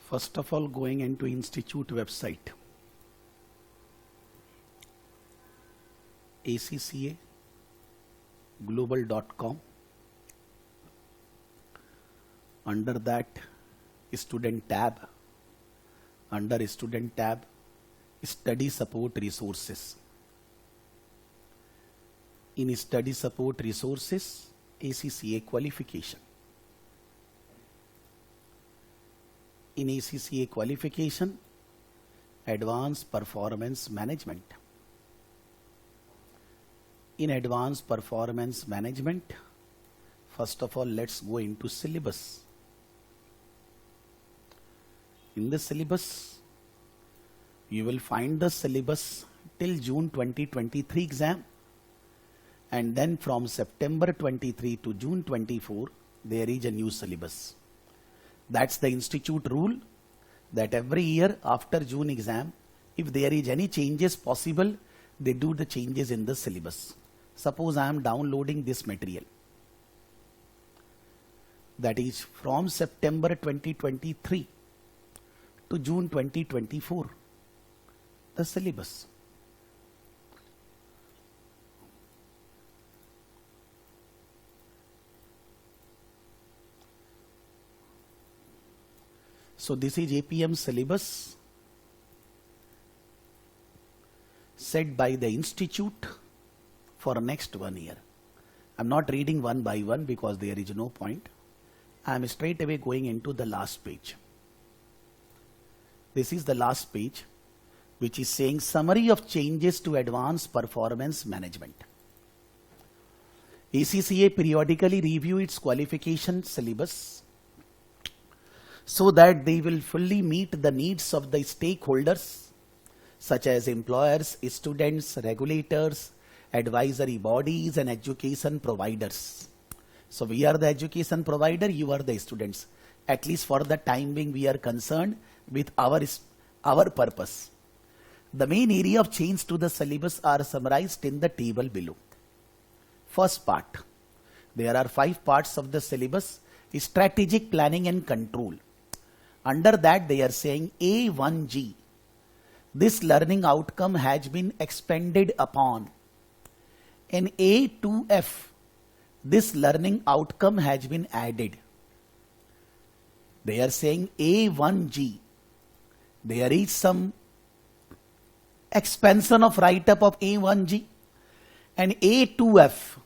First of all, going into institute website, accaglobal.com. Under that, student tab. Under student tab, study support resources. In study support resources, ACCA qualification. In ACCA qualification, advanced performance management. In advanced performance management, first of all, let's go into syllabus. In the syllabus, you will find the syllabus till June 2023 exam, and then from September 23 to June 24, there is a new syllabus. That's the institute rule, that every year after June exam, if there is any changes possible, they do the changes in the syllabus. Suppose I am downloading this material. That is from September 2023 to June 2024, the syllabus. So this is APM syllabus set by the institute for next 1 year. I'm not reading one by one because there is no point. I'm straight away going into the last page. This is the last page, which is saying summary of changes to advanced performance management. ACCA periodically review its qualification syllabus so that they will fully meet the needs of the stakeholders such as employers, students, regulators, advisory bodies and education providers. So we are the education provider, you are the students. At least for the time being we are concerned with our purpose. The main area of change to the syllabus are summarized in the table below. First part, there are 5 parts of the syllabus: strategic planning and control. Under that they are saying A1G, this learning outcome has been expanded upon. In A2F, this learning outcome has been added. They are saying A1G, there is some expansion of write-up of A1G, and A2F,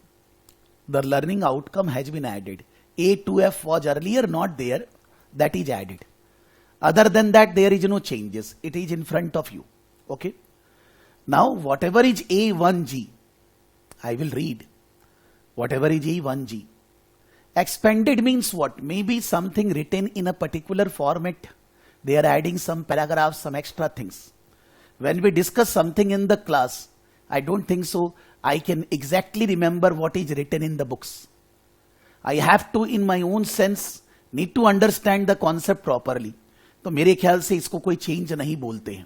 the learning outcome has been added. A2F was earlier not there, that is added. Other than that, there is no changes. It is in front of you. Okay. Now, whatever is A1G, I will read. Whatever is A1G. Expanded means what? Maybe something written in a particular format. They are adding some paragraphs, some extra things. When we discuss something in the class, I don't think so I can exactly remember what is written in the books. I have to, in my own sense, need to understand the concept properly. तो मेरे ख्याल से इसको कोई change नहीं बोलते हैं.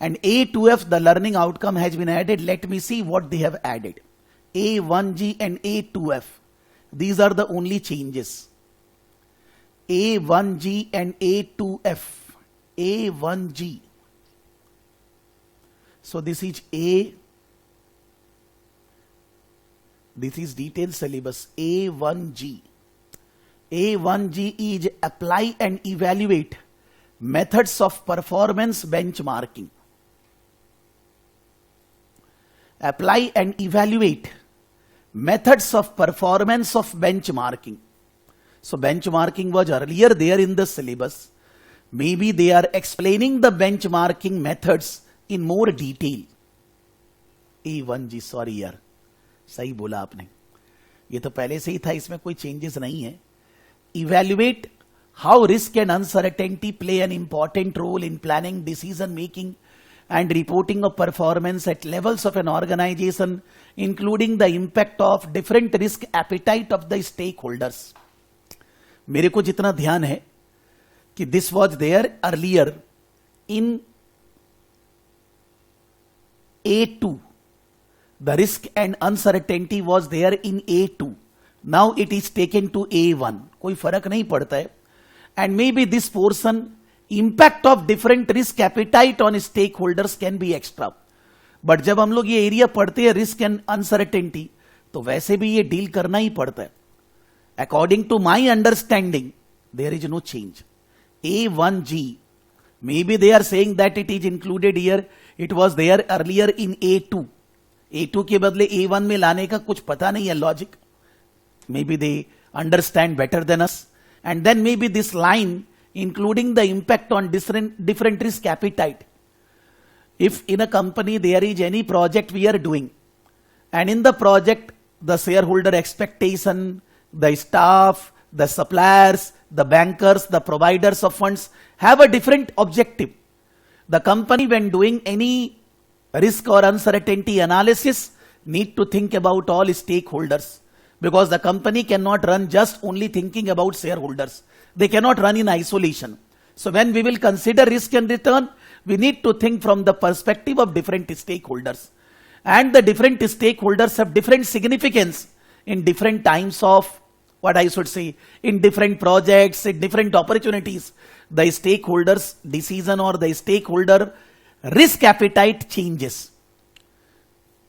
And A2F, the learning outcome has been added. Let me see what they have added. A1G and A2F. These are the only changes. A1G and A2F. A1G. So this is A. This is detailed syllabus. A1G. A1G is apply and evaluate methods of performance benchmarking. Apply and evaluate methods of performance of benchmarking. So benchmarking was earlier there in the syllabus. Maybe they are explaining the benchmarking methods in more detail. A1G, sorry यार, सही बोला आपने. ये तो पहले से ही था, इसमें कोई changes नहीं है. Evaluate how risk and uncertainty play an important role in planning, decision making and reporting of performance at levels of an organization, including the impact of different risk appetite of the stakeholders. मेरे को जितना ध्यान है कि this was there earlier in A2. The risk and uncertainty was there in A2. Now it is taken to A1. कोई फर्क नहीं पड़ता है. And maybe this portion impact of different risk appetite on stakeholders can be extra. But जब हम लोग ये area पढ़ते हैं रिस्क एंड अनसर्टेनिटी, तो वैसे भी ये डील करना ही पड़ता है. According to my understanding there is no change. A1G, maybe they are saying that it is included here, it was there earlier in A2. A2 के बदले A1 में लाने का कुछ पता नहीं है logic. Maybe they understand better than us. And then maybe this line including the impact on different risk appetite. If in a company there is any project we are doing, and in the project the shareholder expectation, the staff, the suppliers, the bankers, the providers of funds have a different objective. The company, when doing any risk or uncertainty analysis, need to think about all stakeholders, because the company cannot run just only thinking about shareholders. They cannot run in isolation. So when we will consider risk and return, we need to think from the perspective of different stakeholders. And the different stakeholders have different significance in different times of, what I should say, in different projects, in different opportunities. The stakeholders' decision or the stakeholder risk appetite changes.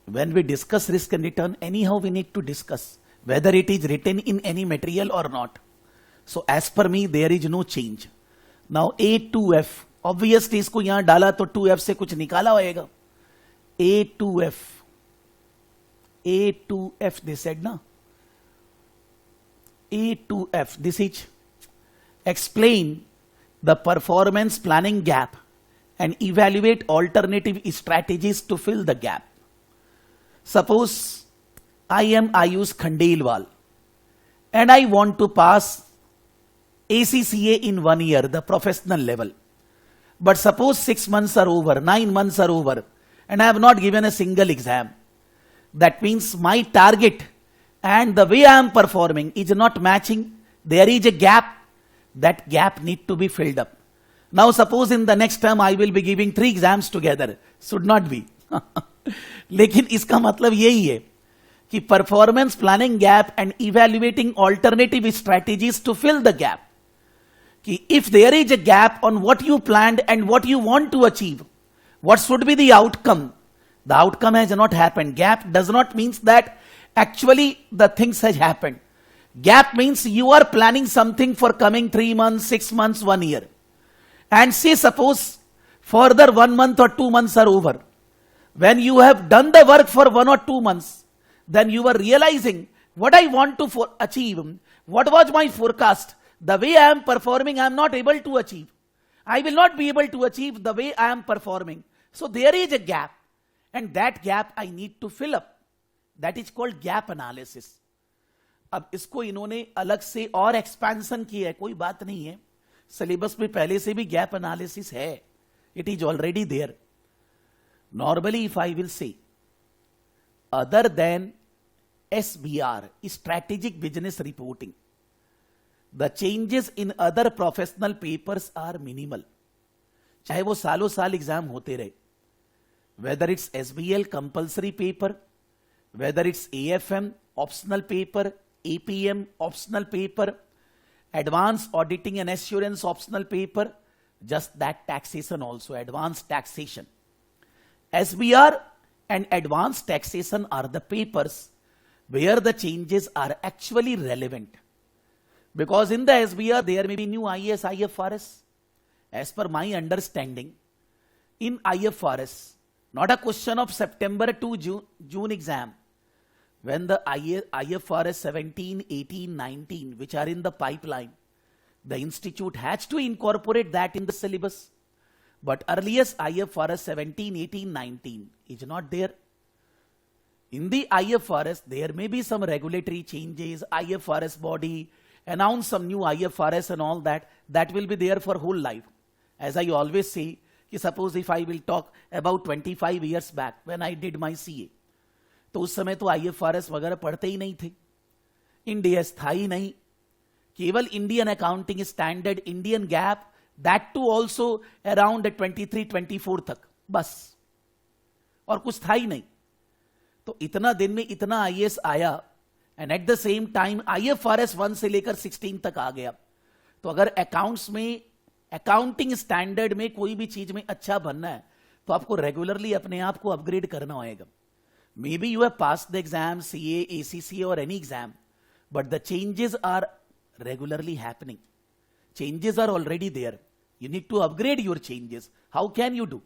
When we discuss risk and return, anyhow we need to discuss whether it is written in any material or not. So as per me, there is no change. Now A2F, obviously इसको यहां डाला तो 2F से कुछ निकाला होएगा. A2F they said na. A2F, this is explain the performance planning gap and evaluate alternative strategies to fill the gap. Suppose I am Ayush Khandelwal and I want to pass ACCA in 1 year, the professional level. But suppose 6 months are over, 9 months are over, and I have not given a single exam. That means my target and the way I am performing is not matching. There is a gap. That gap need to be filled up. Now suppose in the next term I will be giving 3 exams together. Should not be. लेकिन इसका मतलब यही है कि performance planning gap and evaluating alternative strategies to fill the gap. कि if there is a gap on what you planned and what you want to achieve, what should be the outcome? The outcome has not happened. Gap does not mean that actually the things has happened. Gap means you are planning something for coming 3 months, 6 months, 1 year. And say suppose further 1 month or 2 months are over. When you have done the work for 1 or 2 months, then you are realizing what I want to achieve, what was my forecast, the way I am performing I am not able to achieve. I will not be able to achieve the way I am performing. So there is a gap, and that gap I need to fill up. That is called gap analysis. अब इसको इन्होंने अलग से और expansion किया है, कोई बात नहीं है. सिलेबस में पहले से भी गैप एनालिसिस है. It is already there. Normally, if I will say, other than SBR, strategic business reporting, the changes in other professional papers are minimal. चाहे वो सालों साल एग्जाम होते रहे. Whether it's SBL compulsory paper, whether it's AFM optional paper, APM optional paper, advanced auditing and assurance optional paper, just that taxation also, advanced taxation. SBR and advanced taxation are the papers where the changes are actually relevant. Because in the SBR there may be new IAS, IFRS. As per my understanding, in IFRS, not a question of September to June exam, when the IFRS 17, 18, 19, which are in the pipeline, the institute has to incorporate that in the syllabus. But earliest IFRS 17, 18, 19 is not there. In the IFRS, there may be some regulatory changes, IFRS body, announce some new IFRS and all that. That will be there for whole life. As I always say, suppose if I will talk about 25 years back when I did my CA, तो उस समय तो IFRS वगैरह पढ़ते ही नहीं थे. Indians था ही नहीं. केवल Indian accounting standard, Indian GAAP, that to also around 23, 24 तक, बस. और कुछ था ही नहीं. तो इतना दिन में इतना IAS आया, and at the same time IFRS 1 से लेकर 16 तक आ गया. तो अगर अकाउंट्स में अकाउंटिंग स्टैंडर्ड में कोई भी चीज में अच्छा बनना है तो आपको रेगुलरली अपने आप को अपग्रेड करना होएगा. May be you have passed the exam, CA, ACC और any exam, but the changes are regularly happening. Changes are already there. You need to upgrade your changes. How can you do?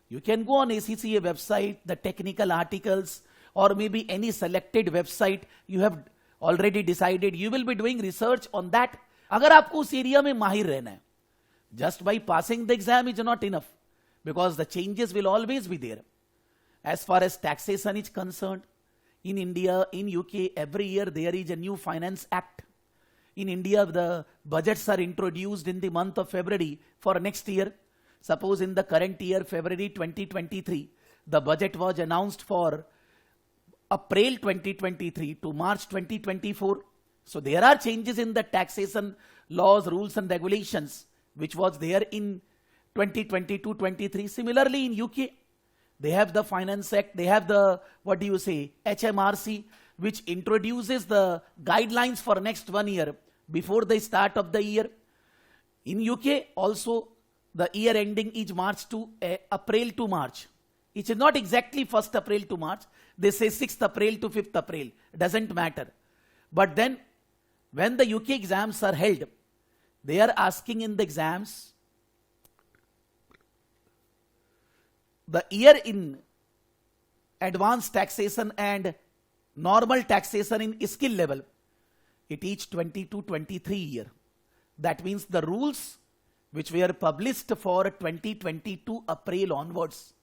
You can go on ACCA website, the technical articles, or maybe any selected website you have already decided. You will be doing research on that. अगर आपको उस area में माहिर रहना है, just by passing the exam is not enough, because the changes will always be there. As far as taxation is concerned, in India, in UK, every year there is a new Finance Act. In India, the budgets are introduced in the month of February for next year. Suppose in the current year, February 2023, the budget was announced for April 2023 to March 2024. So there are changes in the taxation laws, rules and regulations, which was there in 2022-23. Similarly, in UK, they have the Finance Act, they have the, HMRC, which introduces the guidelines for next 1 year before the start of the year. In UK also the year ending is March to April to March. It is not exactly 1st April to March. They say 6th April to 5th April. Doesn't matter. But then when the UK exams are held, they are asking in the exams the year in advanced taxation and normal taxation in skill level, it is 22-23 year. That means the rules which were published for 2022 April onwards,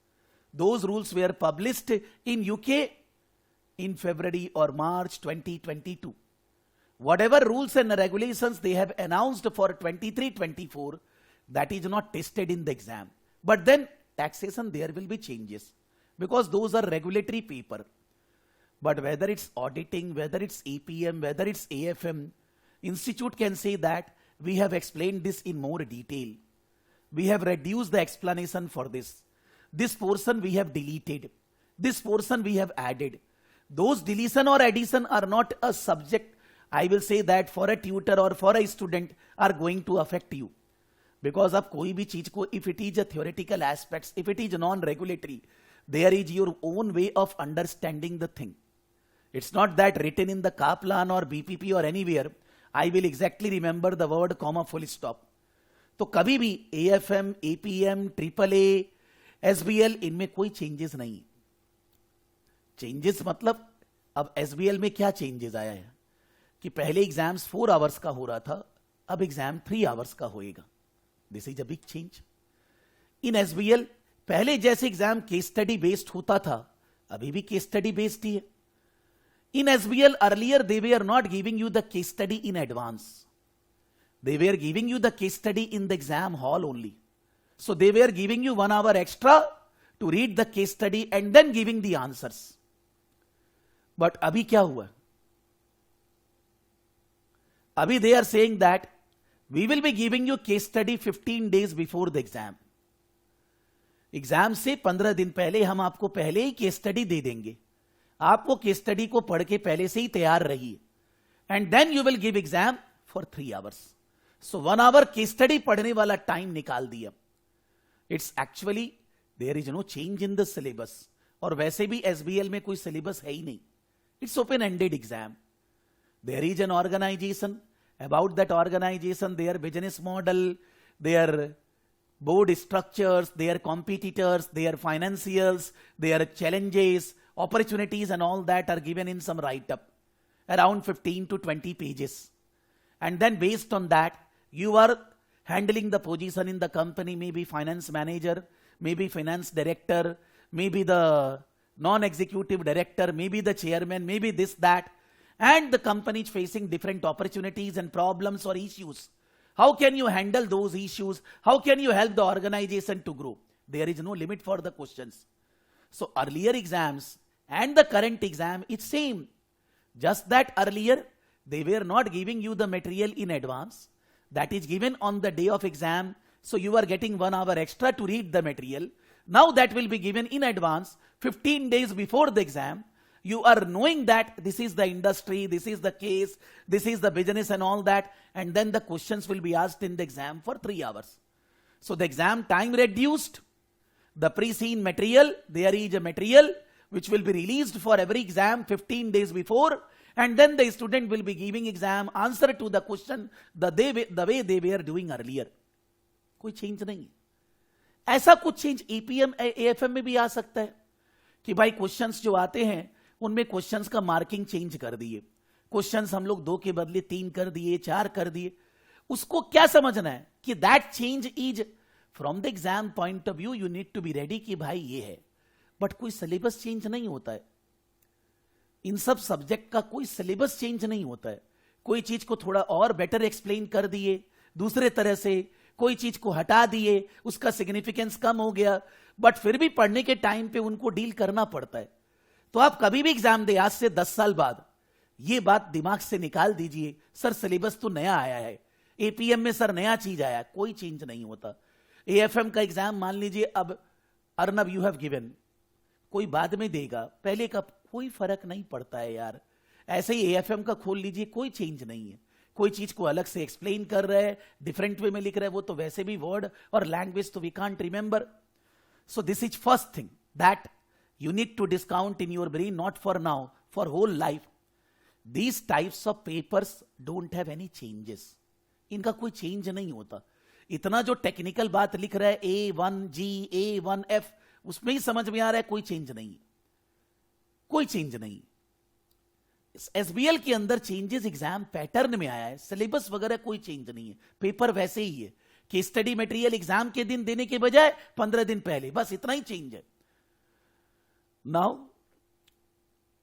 those rules were published in UK in February or March 2022. Whatever rules and regulations they have announced for 23-24, that is not tested in the exam. But then taxation, there will be changes because those are regulatory paper. But whether it's auditing, whether it's APM, whether it's AFM, institute can say that we have explained this in more detail. We have reduced the explanation for this. This portion we have deleted. This portion we have added. Those deletion or addition are not a subject, I will say that for a tutor or for a student are going to affect you. Because अब कोई भी चीज को, if it is a theoretical aspects, if it is non-regulatory, there is your own way of understanding the thing. It's not that written in the Kaplan or BPP or anywhere, I will exactly remember the word comma full stop. तो कभी भी AFM, APM, AAA, SBL इनमें कोई changes नहीं. Changes मतलब अब SBL में क्या चेंजेस आया है कि पहले एग्जाम्स 4 आवर्स का हो रहा था, अब एग्जाम 3 आवर्स का होएगा. This is a big change. In SBL पहले जैसे एग्जाम केस स्टडी बेस्ड होता था, अभी भी केस स्टडी बेस्ड ही है. In SBL earlier they were not giving you the case study in advance. They were giving you the case study in the exam hall only. So they were giving you 1 hour extra to read the case study and then giving the answers. But abhi kya hua? Abhi they are saying that we will be giving you case study 15 days before the exam. Exam से 15 दिन पहले हम आपको पहले ही case study दे देंगे. आप वो case study को पढ़ के पहले से ही तैयार रहिए and then you will give exam for 3 hours. So 1 hour case study पढ़ने वाला टाइम निकाल दिया. It's actually there is no change in the syllabus. और वैसे भी एसबीएल में कोई सिलेबस है ही नहीं. It's open ended exam. There is an organisation. About that organisation, their business model, their board structures, their competitors, their financials, their challenges, opportunities and all that are given in some write-up around 15 to 20 pages. And then based on that, you are handling the position in the company, maybe finance manager, maybe finance director, maybe the non-executive director, maybe the chairman, maybe this, that. And the company is facing different opportunities and problems or issues. How can you handle those issues? How can you help the organization to grow? There is no limit for the questions. So earlier exams and the current exam, it's same. Just that earlier, they were not giving you the material in advance. That is given on the day of exam. So you are getting 1 hour extra to read the material. Now that will be given in advance, 15 days before the exam. You are knowing that this is the industry, this is the case, this is the business and all that, and then the questions will be asked in the exam for 3 hours. So the exam time reduced. The pre-seen material, there is a material which will be released for every exam 15 days before, and then the student will be giving exam answer to the question the way they were doing earlier. कोई change नहीं है. ऐसा कुछ change APM AFM में भी आ सकता है कि भाई क्वेश्चंस जो आते हैं उनमें क्वेश्चंस का मार्किंग चेंज कर दिए, क्वेश्चंस हम लोग 2 के बदले 3 कर दिए, 4 कर दिए. उसको क्या समझना है कि that change is from the exam point of view you need to be ready कि भाई ये है, बट कोई सिलेबस चेंज नहीं होता है. इन सब सब्जेक्ट का कोई सिलेबस चेंज नहीं होता है. कोई चीज को थोड़ा और बेटर एक्सप्लेन कर दिए दूसरे तरह से, कोई चीज को हटा दिए, उसका सिग्निफिकेंस कम हो गया, बट फिर भी पढ़ने के टाइम पे उनको डील करना पड़ता है. तो आप कभी भी एग्जाम दे आज से 10 साल बाद, ये बात दिमाग से निकाल दीजिए, सर सिलेबस तो नया आया है, एपीएम में सर नया चीज आया, कोई चेंज नहीं होता. एएफएम का एग्जाम मान लीजिए अब अर्नब यू हैव गिवन, कोई बाद में देगा, पहले का कोई फर्क नहीं पड़ता है यार. ऐसे ही एएफएम का खोल लीजिए, कोई चेंज नहीं है. कोई चीज को अलग से एक्सप्लेन कर रहा है, डिफरेंट वे में लिख रहा है, वो तो वैसे भी वर्ड और लैंग्वेज तो we can't remember. So this is first thing that you need to discount in your brain, not for now, for whole life. These types of papers don't have any changes. इनका कोई change नहीं होता. इतना जो technical बात लिख रहा है A1G, A1F, उसमें ही समझ में आ रहा है कोई चेंज नहीं, कोई चेंज नहीं. एसबीएल के अंदर चेंजेस एग्जाम पैटर्न में आया है, सिलेबस वगैरह कोई चेंज नहीं है, पेपर वैसे ही है कि स्टडी मटेरियल एग्जाम के दिन देने के बजाय 15 दिन पहले, बस इतना ही चेंज है. Now,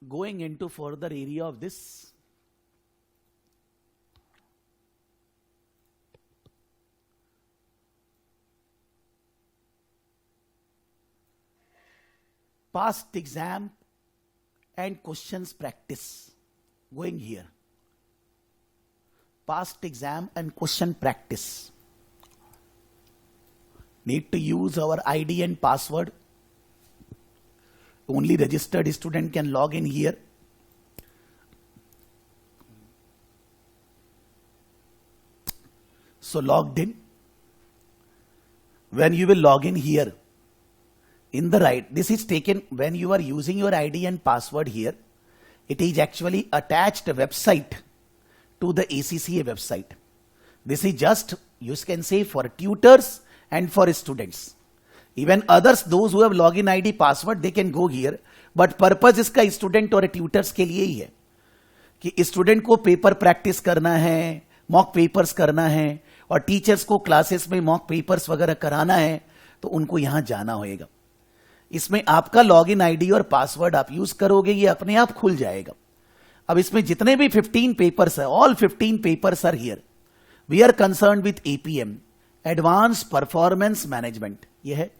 going into further area of this, past exam and questions practice. Going here, past exam and question practice. Need to use our ID and password. Only registered student can log in here. So logged in. When you will log in here, in the right, this is taken when you are using your ID and password here. It is actually attached website to the ACCA website. This is just, you can say, for tutors and for students. Even others, those who have login ID password, they can go here. But purpose इसका student और tutors के लिए ही है कि student को paper practice करना है, mock papers करना है, और टीचर्स को क्लासेस में मॉक पेपर्स वगैरह कराना है, तो उनको यहां जाना होगा. इसमें आपका लॉगिन आईडी और पासवर्ड आप यूज करोगे, ये अपने आप खुल जाएगा. अब इसमें जितने भी 15 पेपर्स है, all 15 papers are here. We are concern with APM, advance performance management. ये है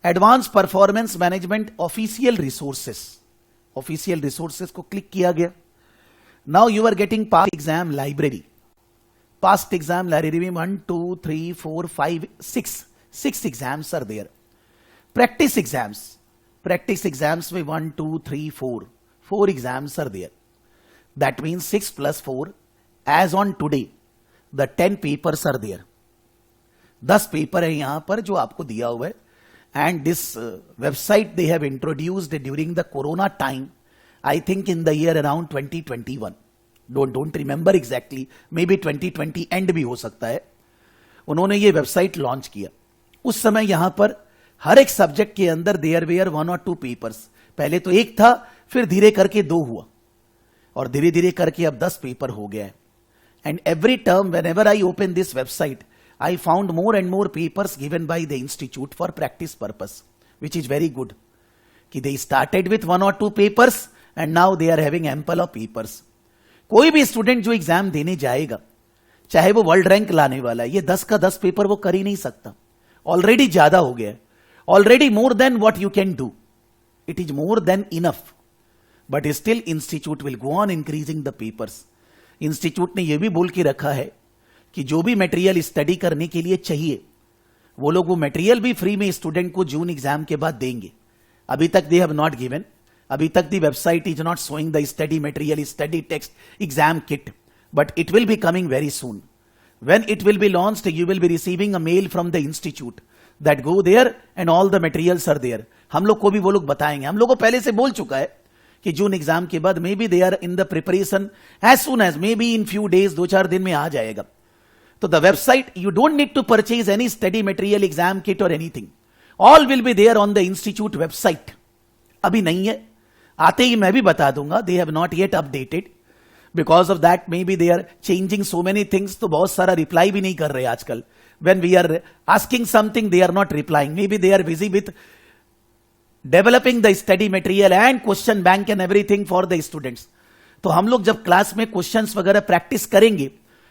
advance performance management official resources. Official resources को क्लिक किया गया. Now you are getting past exam library. Past exam library में 1 2 3 4 5 6 exams are there. Practice exams, practice exams में 1 2 3 4 exams are there. That means 6 + 4 as on today the 10 papers are there. 10 paper है यहां पर जो आपको दिया हुआ है. And this website they have introduced during the corona time, I think in the year around 2021. Don't remember exactly, maybe 2020 end भी हो सकता है. उन्होंने ये वेबसाइट लॉन्च किया. उस समय यहां पर हर एक सब्जेक्ट के अंदर देयर वेयर 1 और 2 पेपर्स. पहले तो एक था, फिर धीरे करके 2 हुआ, और धीरे धीरे करके अब 10 पेपर हो गया है. And every term whenever I open this website, I found more and more papers given by the institute for practice purpose, which is very good. कि they started with 1 or 2 papers and now they are having ample of papers. कोई भी student जो exam देने जाएगा, चाहे वो world rank लाने वाला है, ये 10 का 10 पेपर वो कर ही नहीं सकता. ऑलरेडी ज्यादा हो गया, already more than what you can do. It is more than enough. But still institute will go on increasing the papers. Institute ने यह भी बोल के रखा है कि जो भी मटेरियल स्टडी करने के लिए चाहिए, वो लोग वो मटेरियल भी फ्री में स्टूडेंट को जून एग्जाम के बाद देंगे. अभी तक दे हैव नॉट गिवन. अभी तक दी website is not showing the study material, study text, exam kit, but it will be coming very soon. When it will be launched, you will be receiving a mail from the institute that go there and all the materials are there. हम लोग को भी वो लोग बताएंगे. हम लोग को पहले से बोल चुका है कि जून एग्जाम के बाद may be they are in the preparation as soon as may be in few days, 2-4 दिन में आ जाएगा. तो the website, you don't need to purchase any study material, exam kit और anything. All will be there on the institute website. अभी नहीं है, आते ही मैं भी बता दूंगा. They have not yet updated. Because of that may be they are changing so many things. तो बहुत सारा रिप्लाई भी नहीं कर रहे आजकल. When we are asking something, they are not replying. Maybe they are busy with developing the study material and question bank and everything for the students. तो हम लोग जब क्लास में क्वेश्चंस वगैरह प्रैक्टिस करेंगे,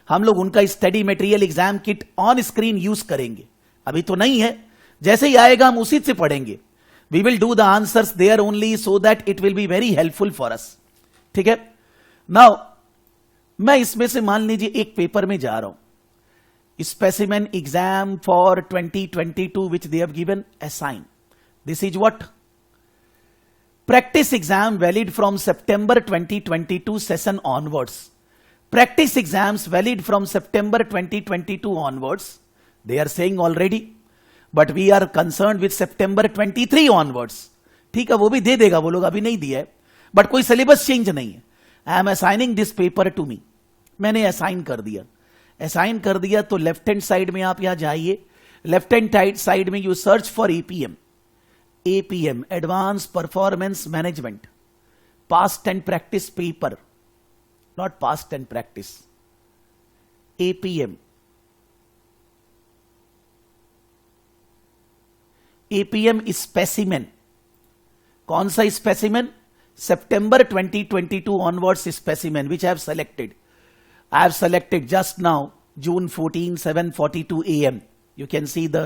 हम लोग उनका study material, exam kit on screen use करेंगे. अभी तो नहीं है, जैसे ही आएगा हम उसी से पढ़ेंगे. We will do the answers there only so that it will be very helpful for us. ठीक है. नाउ मैं इसमें से मान लीजिए एक पेपर में जा रहा हूं, specimen exam for 2022 which they have given, assign. This is what? Practice exam valid from September 2022 session onwards. Practice exams valid from September 2022 onwards. They are saying already. But we are concerned with September 23 onwards. ठीक है, वो भी दे देगा वो लोग, अभी नहीं दिया है. बट कोई सिलेबस चेंज नहीं है. I am assigning this paper to me. मैंने असाइन कर दिया. असाइन कर दिया तो लेफ्ट हैंड साइड में आप यहां जाइए. लेफ्ट हैंड साइड में you search for APM. APM, advance performance management, past and practice paper, not past and practice, APM. APM specimen. कौन सा specimen? September 2022 onwards specimen which I have selected. I have selected just now June 14, 7:42 a.m. You can see the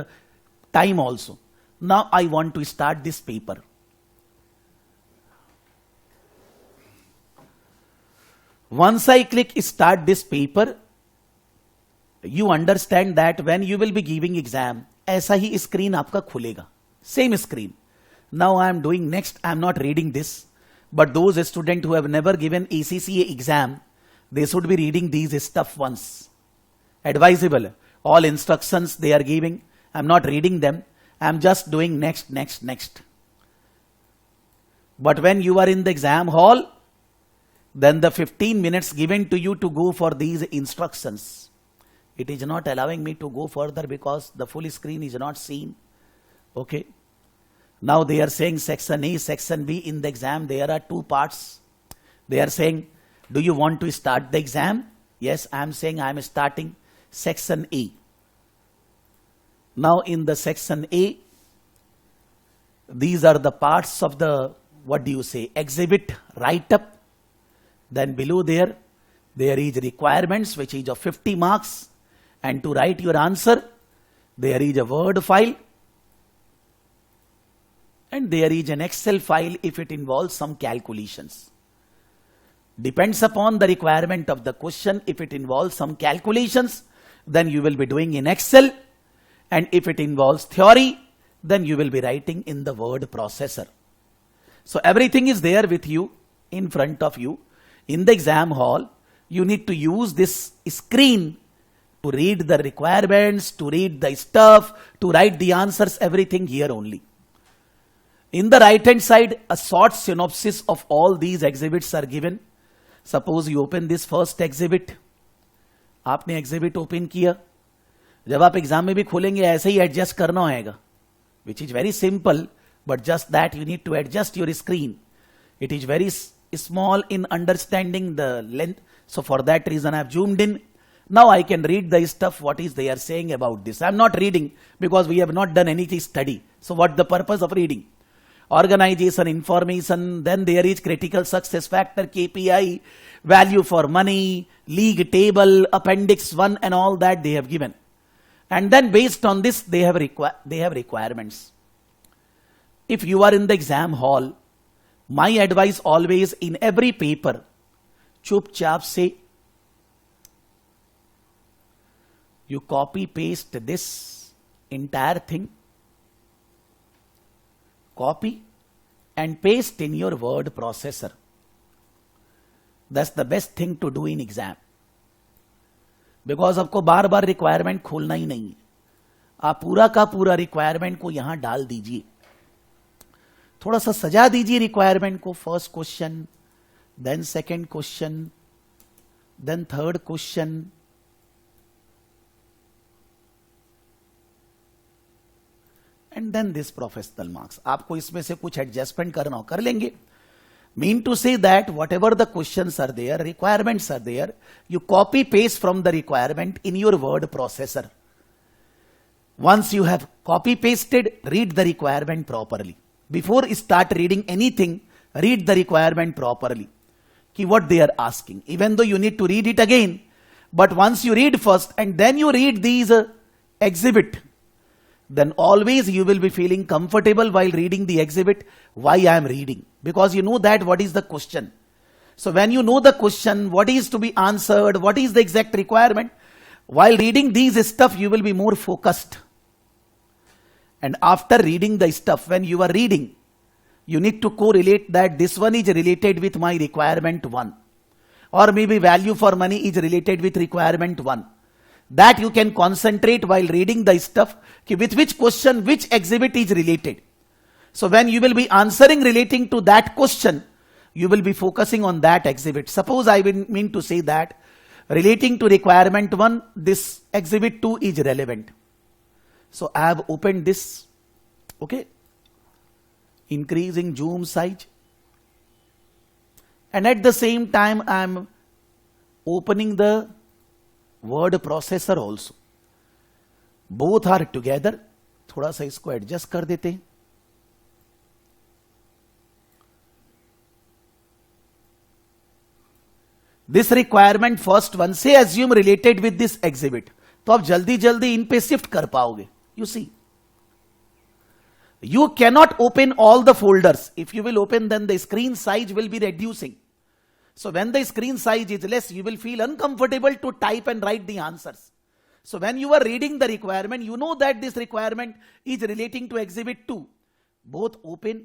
time also. Now I want to start this paper. Once I click start this paper, you understand that when you will be giving exam, ऐसा ही screen आपका खुलेगा. Same screen. Now I am doing next. I am not reading this. But those students who have never given ACCA exam, they should be reading these stuff once. Advisable. All instructions they are giving, I'm not reading them. I'm just doing next. But when you are in the exam hall, then the 15 minutes given to you to go for these instructions, it is not allowing me to go further because the full screen is not seen. Okay. Now they are saying section A, section B. In the exam there are two parts. They are saying, do you want to start the exam? Yes, I am saying I am starting section A. Now in the section A, these are the parts of the, what do you say, exhibit write-up. Then below there is requirements which is of 50 marks. And to write your answer, there is a Word file. And there is an Excel file if it involves some calculations. Depends upon the requirement of the question. If it involves some calculations, then you will be doing in Excel. And if it involves theory, then you will be writing in the word processor. So everything is there with you, in front of you. In the exam hall, you need to use this screen to read the requirements, to read the stuff, to write the answers, everything here only. In the right hand side, a short synopsis of all these exhibits are given. Suppose you open this first exhibit. आपने exhibit open किया. जब आप exam में भी खोलेंगे ऐसे ही adjust करना होगा, which is very simple, but just that you need to adjust your screen. It is very small in understanding the length. So for that reason I have zoomed in. Now I can read the stuff what is they are saying about this. I am not reading because we have not done any study. So what the purpose of reading? Organization information, then there is critical success factor, KPI, value for money, league table, appendix 1 and all that they have given. And then based on this they have requirements. If you are in the exam hall, my advice always in every paper, चुपचाप से you copy paste this entire thing, copy and paste in your word processor. That's the best thing to do in exam. Because आपको बार बार requirement खोलना ही नहीं है, आप पूरा का पूरा रिक्वायरमेंट को यहां डाल दीजिए, थोड़ा सा सजा दीजिए रिक्वायरमेंट को। First question, then second question, then third question, and then this professional marks. आपको इसमें से कुछ एडजस्टमेंट करना हो कर लेंगे। Mean to say that whatever the questions are there, requirements are there, you copy paste from the requirement in your word processor. Once you have copy pasted, read the requirement properly. Before start reading anything, read the requirement properly. Ki what they are asking. Even though you need to read it again, but once you read first and then you read these exhibit, then always you will be feeling comfortable while reading the exhibit. Why I am reading? Because you know that what is the question. So when you know the question, what is to be answered, what is the exact requirement, while reading these stuff, you will be more focused. And after reading the stuff, when you are reading, you need to correlate that this one is related with my requirement 1. Or maybe value for money is related with requirement 1. That you can concentrate while reading the stuff, with which question, which exhibit is related. So when you will be answering relating to that question, you will be focusing on that exhibit. Suppose I will mean to say that relating to requirement 1, this exhibit 2 is relevant. So I have opened this, okay, increasing zoom size, and at the same time I am opening the word processor also. Both are together. थोड़ा सा इसको adjust कर देते हैं। This requirement first one से assume related with this exhibit, तो आप जल्दी जल्दी इन पे शिफ्ट कर पाओगे। You see, you cannot open all the folders. If you will open, then the screen size will be reducing. So when the screen size is less, you will feel uncomfortable to type and write the answers. So when you are reading the requirement, you know that this requirement is relating to exhibit 2. Both open.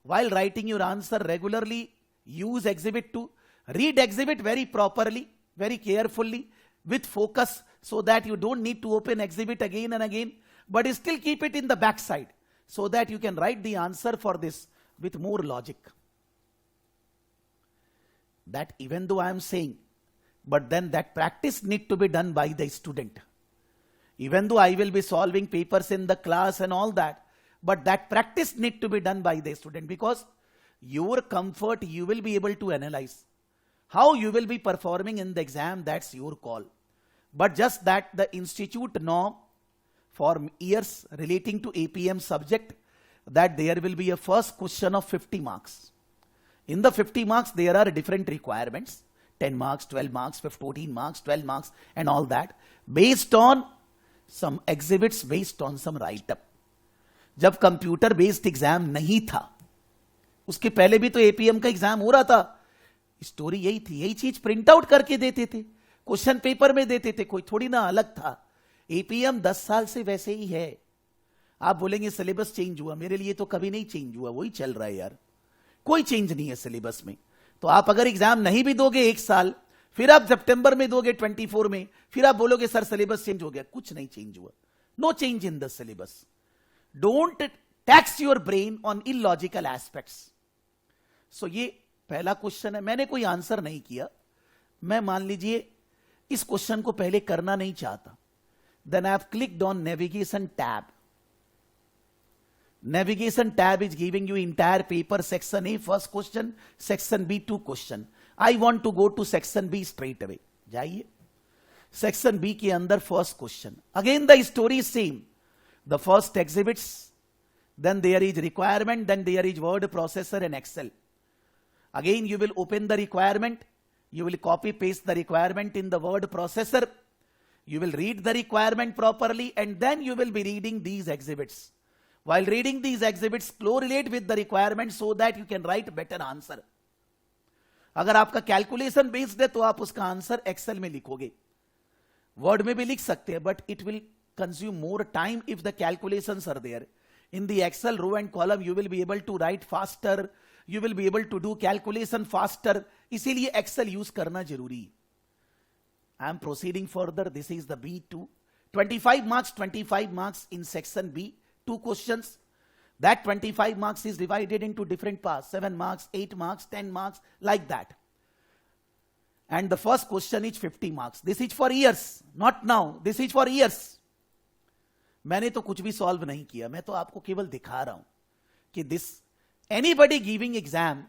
While writing your answer regularly, use exhibit 2. Read exhibit very properly, very carefully, with focus, so that you don't need to open exhibit again and again, but still keep it in the back side, so that you can write the answer for this with more logic. That even though I am saying, but then that practice need to be done by the student. Even though I will be solving papers in the class and all that, but that practice need to be done by the student, because your comfort, you will be able to analyze. How you will be performing in the exam, that's your call. But just that the institute norm for years relating to APM subject, that there will be a first question of 50 marks. In the 50 marks, there are different requirements, 10 marks, 12 marks, 14 marks, 12 marks, and all that, based on some exhibits, based on some write-up. जब computer based exam नहीं था, उसके पहले भी तो APM का exam हो रहा था, स्टोरी यही थी, यही चीज प्रिंट आउट करके देते थे, क्वेश्चन पेपर में देते थे, कोई थोड़ी ना अलग था। एपीएम 10 साल से वैसे ही है। आप बोलेंगे सिलेबस चेंज हुआ, मेरे लिए तो कभी नहीं चेंज हुआ, वही चल रहा है यार, कोई चेंज नहीं है सिलेबस में। तो आप अगर एग्जाम नहीं भी दोगे 1 साल, फिर आप सितंबर में दोगे 24 में, फिर आप बोलोगे सर सिलेबस चेंज हो गया, कुछ नहीं चेंज हुआ। No change in the syllabus. Don't tax your brain on illogical aspects. So ये पहला क्वेश्चन है, मैंने कोई आंसर नहीं किया, मैं मान लीजिए इस क्वेश्चन को पहले करना नहीं चाहता, then I have clicked on navigation tab. Navigation tab is giving you entire paper, section A first question, section B 2 question. I want to go to section B straight away. जाइए section B के अंदर first question. Again the story is same. The first exhibits, then there is requirement, then there is word processor and Excel. Again you will open the requirement, you will copy paste the requirement in the word processor, you will read the requirement properly, and then you will be reading these exhibits. While reading these exhibits, correlate with the requirement so that you can write better answer. अगर आपका calculation based है तो आप उसका answer Excel में लिखोगे, word में भी लिख सकते हैं, but it will consume more time if the calculations are there. In the Excel row and column you will be able to write faster, you will be able to do calculation faster, इसीलिए Excel use करना जरूरी है। I am proceeding further. This is the B2. 25 marks in section B, 2 questions. That 25 marks is divided into different parts, 7 marks, 8 marks, 10 marks, like that. And the first question is 50 marks. This is for years, not now. This is for years. मैंने तो कुछ भी solve नहीं किया, मैं तो आपको केवल दिखा रहा हूं कि दिस एनीबडी गिविंग एग्जाम,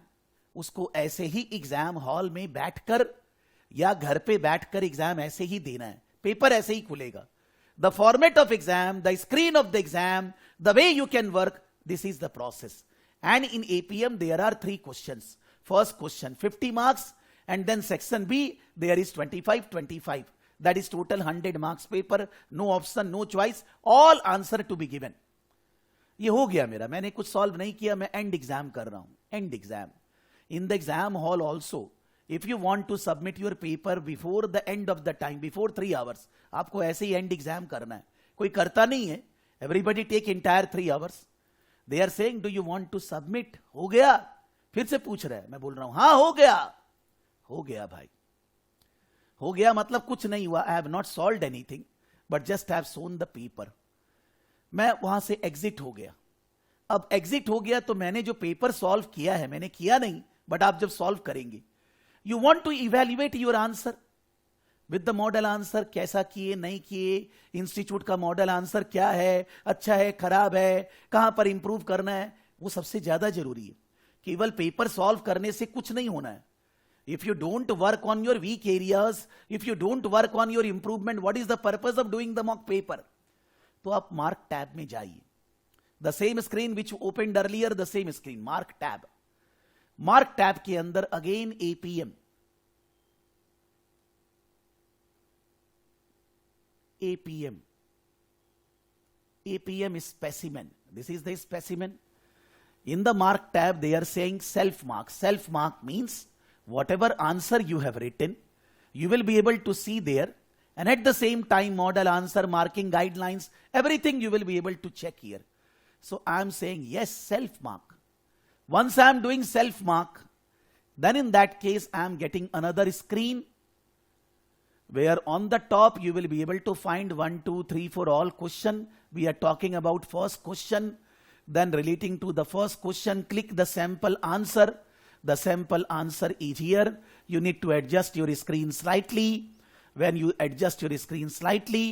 उसको ऐसे ही एग्जाम हॉल में बैठकर या घर पे बैठकर एग्जाम ऐसे ही देना है, पेपर ऐसे ही खुलेगा. The format of exam, the screen of the exam, the way you can work, this is the process. And in APM there are 3 questions. First question 50 marks, and then section B there is 25. That is total 100 marks paper, no option, no choice, all answer to be given. ये हो गया मेरा, मैंने कुछ solve नहीं किया, मैं and exam कर रहा हूं, and exam. In the exam hall also, if you want to submit your paper before the end of the time, before 3 hours, आपको ऐसे ही एंड एग्जाम करना है. कोई करता नहीं है, everybody take entire 3 hours. They are saying, do you want to submit? हो गया? फिर से पूछ रहे हैं, मैं बोल रहा हूं हाँ हो गया. हो गया भाई, हो गया मतलब कुछ नहीं हुआ. I have not solved anything, but just have shown the paper. मैं वहां से एग्जिट हो गया. अब एग्जिट हो गया तो मैंने जो पेपर सॉल्व किया है, मैंने किया नहीं, बट आप जब सॉल्व करेंगे, you want to evaluate your answer with the model answer. कैसा किए, नहीं किए, इंस्टीट्यूट का मॉडल आंसर क्या है, अच्छा है, खराब है, कहां पर इंप्रूव करना है, वो सबसे ज्यादा जरूरी है. केवल पेपर सॉल्व करने से कुछ नहीं होना है. If you don't work on your weak areas, if you don't work on your improvement, what is the purpose of doing the mock paper? तो आप मार्क टैब में जाइए. The same screen which opened earlier, the same screen, mark tab. Mark tab के अंदर again APM, APM specimen. This is the specimen. In the mark tab, they are saying self mark. Self mark means whatever answer you have written, you will be able to see there. And at the same time, model answer, marking guidelines, everything you will be able to check here. So I am saying yes, self mark. Once I am doing self mark, then in that case, I am getting another screen where on the top you will be able to find 1, 2, 3, 4 all question. We are talking about first question. Then relating to the first question, click the sample answer. The sample answer is here. You need to adjust your screen slightly. When you adjust your screen slightly,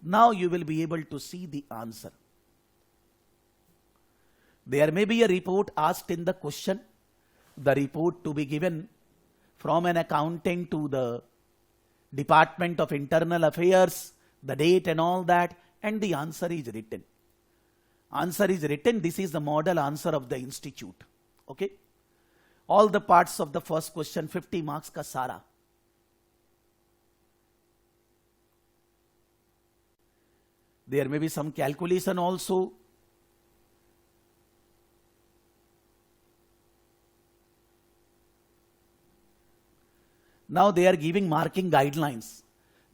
now you will be able to see the answer. There may be a report asked in the question. The report to be given from an accountant to the Department of Internal Affairs, the date and all that, and the answer is written. Answer is written. This is the model answer of the institute. Okay. All the parts of the first question, 50 marks ka sara. There may be some calculation also. Now they are giving marking guidelines.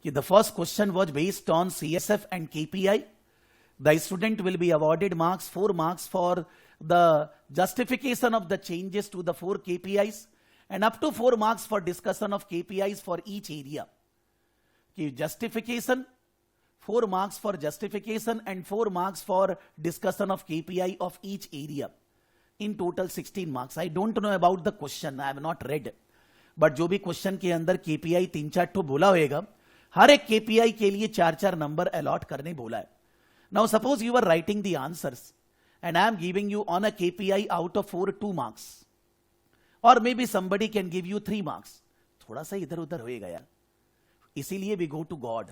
The first question was based on CSF and KPI. The student will be awarded marks, 4 marks for the justification of the changes to the 4 KPIs, and up to 4 marks for discussion of KPIs for each area. Justification, 4 marks for justification and 4 marks for discussion of KPI of each area. In total 16 marks. I don't know about the question. I have not read. But जो भी question के अंदर KPI 3-4 ठो बोला होगा, हर एक KPI के लिए 4-4 नंबर अलॉट करने बोला है. Now suppose you are writing the answers and I am giving you on a KPI out of 4 2 marks, और may be somebody can give you 3 marks. थोड़ा सा इधर उधर होएगा यार. इसीलिए वी गो टू गॉड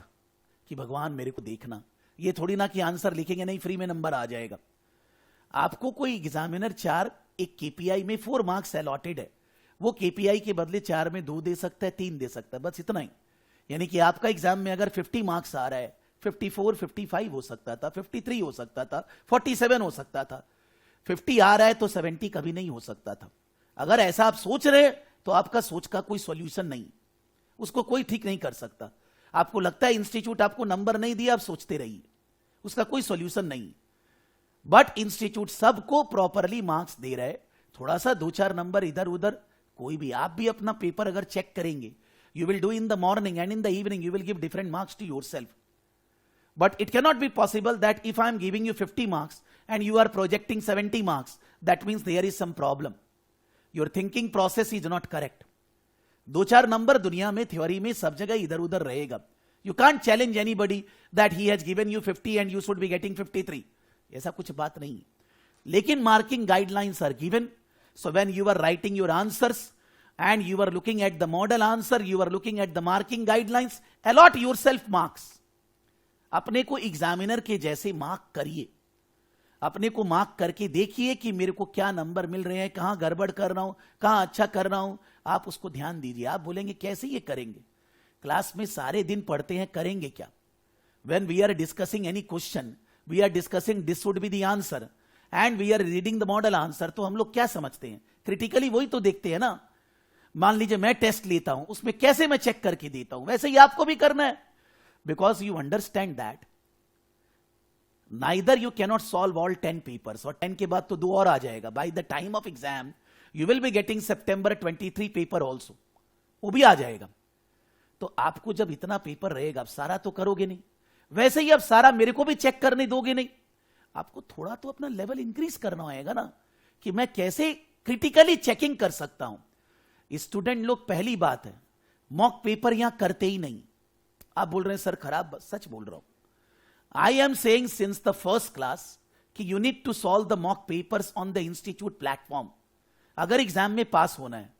कि भगवान मेरे को देखना. ये थोड़ी ना कि आंसर लिखेंगे नहीं फ्री में नंबर आ जाएगा. आपको कोई एग्जामिनर 4 एक केपीआई में 4 मार्क्स अलॉटेड है, वो केपीआई के बदले 4 में 2 दे सकता है, 3 दे सकता है, बस इतना ही. यानी कि आपका एग्जाम में अगर 50 मार्क्स आ रहा है, 54, 55 हो सकता था, 53 हो सकता था, 47 हो सकता था. 50 आ रहा है तो 70 कभी नहीं हो सकता था. अगर ऐसा आप सोच रहे तो आपका सोच का कोई सॉल्यूशन नहीं, उसको कोई ठीक नहीं कर सकता. आपको लगता है इंस्टीट्यूट आपको नंबर नहीं दिया, आप सोचते रहिए, उसका कोई सॉल्यूशन नहीं. बट इंस्टीट्यूट सबको प्रॉपरली मार्क्स दे रहा है. थोड़ा सा 2-4 नंबर इधर उधर, कोई भी, आप भी अपना पेपर अगर चेक करेंगे, You will do in the morning and in the evening you will give different marks to yourself. But it cannot be possible that if I am giving you 50 marks and you are projecting 70 marks, that means there is some problem. Your thinking process is not correct. 2-4 number दुनिया में theory में सब जगह इधर उधर रहेगा. You can't challenge anybody that he has given you 50 and you should be getting 53. ऐसा कुछ बात नहीं. लेकिन marking guidelines are given. So when you are writing your answers and you are looking at the model answer, you are looking at the marking guidelines, allot yourself marks. अपने को examiner के जैसे mark करिए. अपने को mark करके देखिए कि मेरे को क्या नंबर मिल रहे हैं, कहां गड़बड़ कर रहा हूं, कहां अच्छा कर रहा हूं. आप उसको ध्यान दीजिए. आप बोलेंगे कैसे ये करेंगे, क्लास में सारे दिन पढ़ते हैं, करेंगे क्या? When we are discussing any question, we are discussing this would be the answer and we are reading the model answer. तो हम लोग क्या समझते हैं, क्रिटिकली वही तो देखते हैं ना. मान लीजिए मैं टेस्ट लेता हूं, उसमें कैसे मैं चेक करके देता हूं, वैसे ही आपको भी करना है. Because you understand that neither you cannot solve all 10 papers, और 10 के बाद तो 2 और आ जाएगा. By the time of exam you will be getting September 23 paper also, वो भी आ जाएगा. तो आपको जब इतना पेपर रहेगा, आप सारा तो करोगे नहीं, वैसे ही आप सारा मेरे को भी चेक करने दोगे नहीं. आपको थोड़ा तो अपना लेवल इंक्रीज करना होगा ना, कि मैं कैसे क्रिटिकली चेकिंग कर सकता हूं. स्टूडेंट लोग, पहली बात है, मॉक पेपर यहां करते ही नहीं. आप बोल रहे हैं सर खराब, सच बोल रहा हूं. I am saying since the first class कि you need to solve the mock papers on the institute platform, अगर एग्जाम में पास होना है.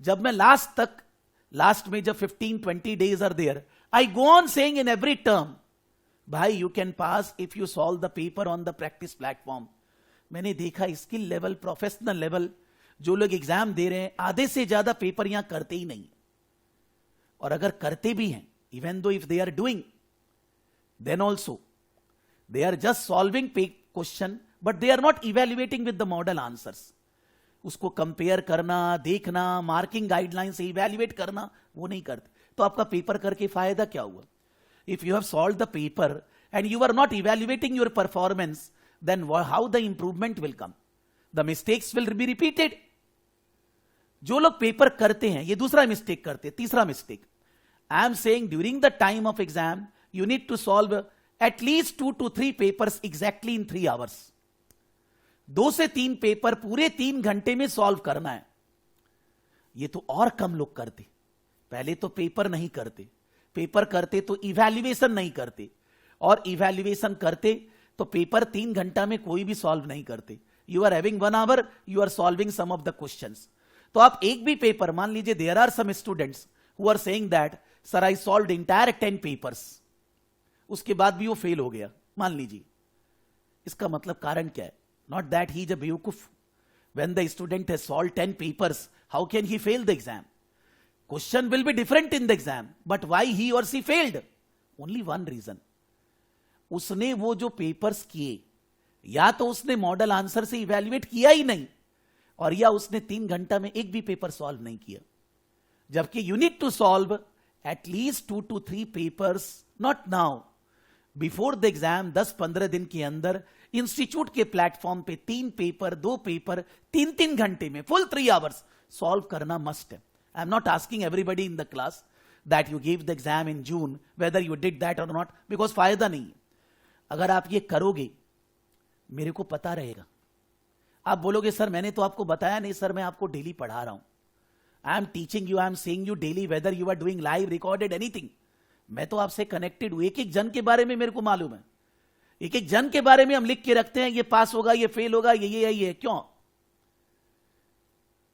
जब मैं लास्ट में जब 15-20 days are there, I go on saying in every term, भाई you can pass if you solve the paper on the practice platform. मैंने देखा स्किल लेवल, प्रोफेशनल लेवल, जो लोग एग्जाम दे रहे हैं, आधे से ज्यादा पेपर यहां करते ही नहीं. और अगर करते भी हैं, even though if they are doing, then also they are just solving question, but they are not evaluating with the model answers. उसको कंपेयर करना, देखना, मार्किंग गाइडलाइन से इवेल्युएट करना, वो नहीं करते. तो आपका पेपर करके फायदा क्या हुआ? If you have solve the paper and you are not evaluating your performance, then how the improvement will come? The mistakes will be repeated. जो लोग पेपर करते हैं, ये दूसरा मिस्टेक करते हैं. तीसरा mistake, I am saying during the time of exam, you need to solve at least 2 to 3 papers exactly in 3 hours. 2 से 3 पेपर पूरे 3 घंटे में सॉल्व करना है. ये तो और कम लोग करते. पहले तो पेपर नहीं करते, पेपर करते तो इवैल्यूएशन नहीं करते, और इवैल्यूएशन करते तो पेपर 3 घंटा में कोई भी सॉल्व नहीं करते. You are having 1 hour, you are solving some of the questions. तो आप एक भी पेपर, मान लीजिए there are some students who are saying that sir I solved entire 10 papers, उसके बाद भी वो फेल हो गया, मान लीजिए. इसका मतलब कारण क्या है? Not that he is a बेवकूफ. When the student has solved 10 papers, how can he fail the exam? Question will be different in the exam, but why he or she failed? Only one reason. उसने वो जो papers किए, या तो उसने model answer से evaluate किया ही नहीं, और या उसने 3 घंटा में एक भी पेपर सॉल्व नहीं किया. जबकि you need to solve at least 2 to 3 papers, not now, before the exam. 10-15 दिन के अंदर इंस्टीट्यूट के प्लेटफॉर्म पे 3 पेपर, 2 पेपर, 3-3 घंटे में, फुल 3 hours सॉल्व करना मस्ट है. I am not asking everybody in the class that you give the exam in June, whether you did that और नॉट, बिकॉज फायदा नहीं है. अगर आप ये करोगे, मेरे को पता रहेगा. आप बोलोगे सर मैंने तो आपको बताया नहीं. सर मैं आपको डेली पढ़ा रहा हूं. I am teaching you, I am seeing you daily, whether you are doing live, recorded, anything. मैं तो आपसे कनेक्टेड हूं. एक एक जन के बारे में मेरे को मालूम है. एक एक जन के बारे में हम लिख के रखते हैं, ये पास होगा, ये फेल होगा, ये. क्यों?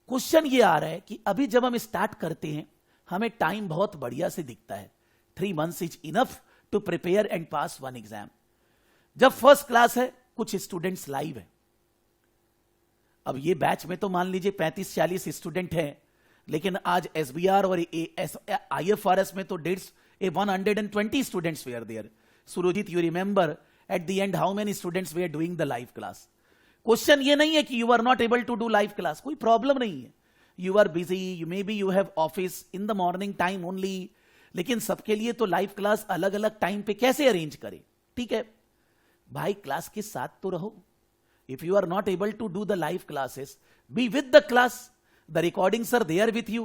क्वेश्चन ये आ रहा है कि अभी जब हम स्टार्ट करते हैं, हमें टाइम बहुत बढ़िया से दिखता है. 3 months is enough to prepare and pass 1 exam. जब फर्स्ट क्लास है, कुछ स्टूडेंट्स लाइव है. अब ये बैच में तो मान लीजिए 35-40 स्टूडेंट हैं, लेकिन आज एसबीआर और आईएफआरएस में तो 120 students were there. Surjeet, you remember at the end how many students were doing the live class? Question ये नहीं है कि you are not able to do live class, कोई प्रॉब्लम नहीं है. You are busy, you may be you have office in the morning time only, लेकिन सबके लिए तो लाइव क्लास अलग अलग टाइम पे कैसे अरेंज करें? ठीक है भाई, क्लास के साथ तो रहो. If you are not able to do the live classes, be with the class. The recordings are there with you.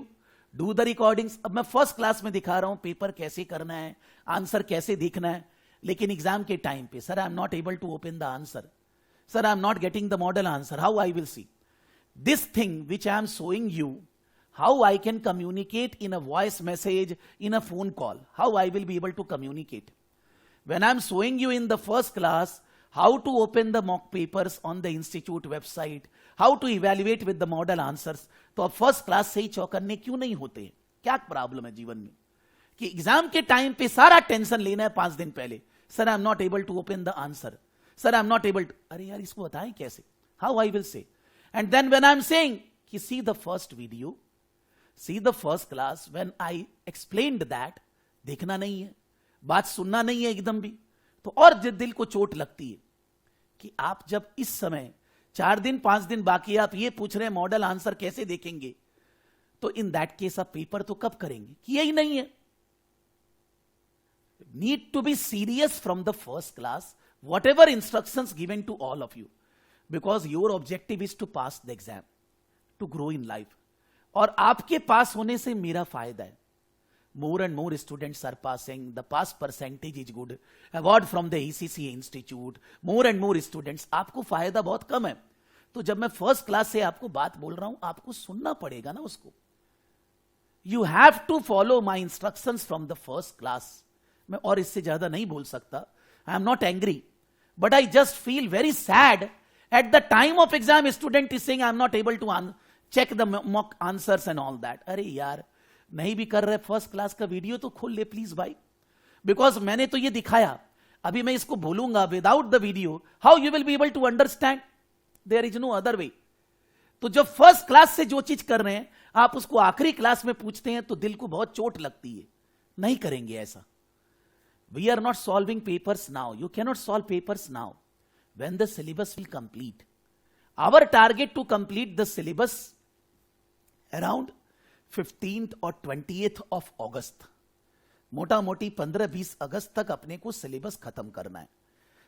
Do the recordings. अब मैं फर्स्ट क्लास में दिखा रहा हूं पेपर कैसे करना है, आंसर कैसे देखना है, लेकिन एग्जाम के टाइम पे sir I am not able to open the answer, sir I am not getting the model answer, how I will see this thing which I am showing you, how I can communicate in a voice message, in a phone call, how I will be able to communicate when I am showing you in the first class how to open the mock papers on the institute website, how to evaluate with the model answers। तो अब first class से ही चौकन्ने क्यों नहीं होते? क्या problem है जीवन में कि एग्जाम के टाइम पे सारा टेंशन लेना है 5 दिन पहले, sir I am not able to open the answer, sir I am not able to, अरे यार इसको बताएं कैसे, how I will say. And then when I am saying कि see the first video, see the first class when I explained that, देखना नहीं है, बात सुनना नहीं है एकदम भी, तो और दिल को चोट लगती है कि आप जब इस समय 4 दिन 5 दिन बाकी आप ये पूछ रहे हैं मॉडल आंसर कैसे देखेंगे, तो इन दैट केस आप पेपर तो कब करेंगे, किया ही नहीं है। Need to be serious from the first class, whatever instructions given to all of you, because your objective is to pass the exam, to grow in life। और आपके पास होने से मेरा फायदा है, more and more students are passing, the pass percentage is good, award from the ACCA institute, more and more students, आपको फायदा बहुत कम है। तो जब मैं फर्स्ट क्लास से आपको बात बोल रहा हूं, आपको सुनना पड़ेगा ना उसको। You have to follow my instructions from the first class। मैं और इससे ज्यादा नहीं बोल सकता। I am not angry, but I just feel very sad at the time of exam student is saying I am not able to check the mock answers and all that। अरे यार नहीं भी कर रहे फर्स्ट क्लास का video तो खोल ले प्लीज भाई, बिकॉज मैंने तो ये दिखाया, अभी मैं इसको बोलूंगा without the video how you will be able to understand, there is no other way. तो जब फर्स्ट क्लास से जो चीज कर रहे हैं आप उसको आखिरी क्लास में पूछते हैं तो दिल को बहुत चोट लगती है। नहीं करेंगे ऐसा। We are not solving papers now. You cannot solve papers now. When the syllabus will complete. Our target to complete the syllabus around 15th or 20th of August. मोटा मोटी 15-20 अगस्त तक अपने को सिलेबस खत्म करना है।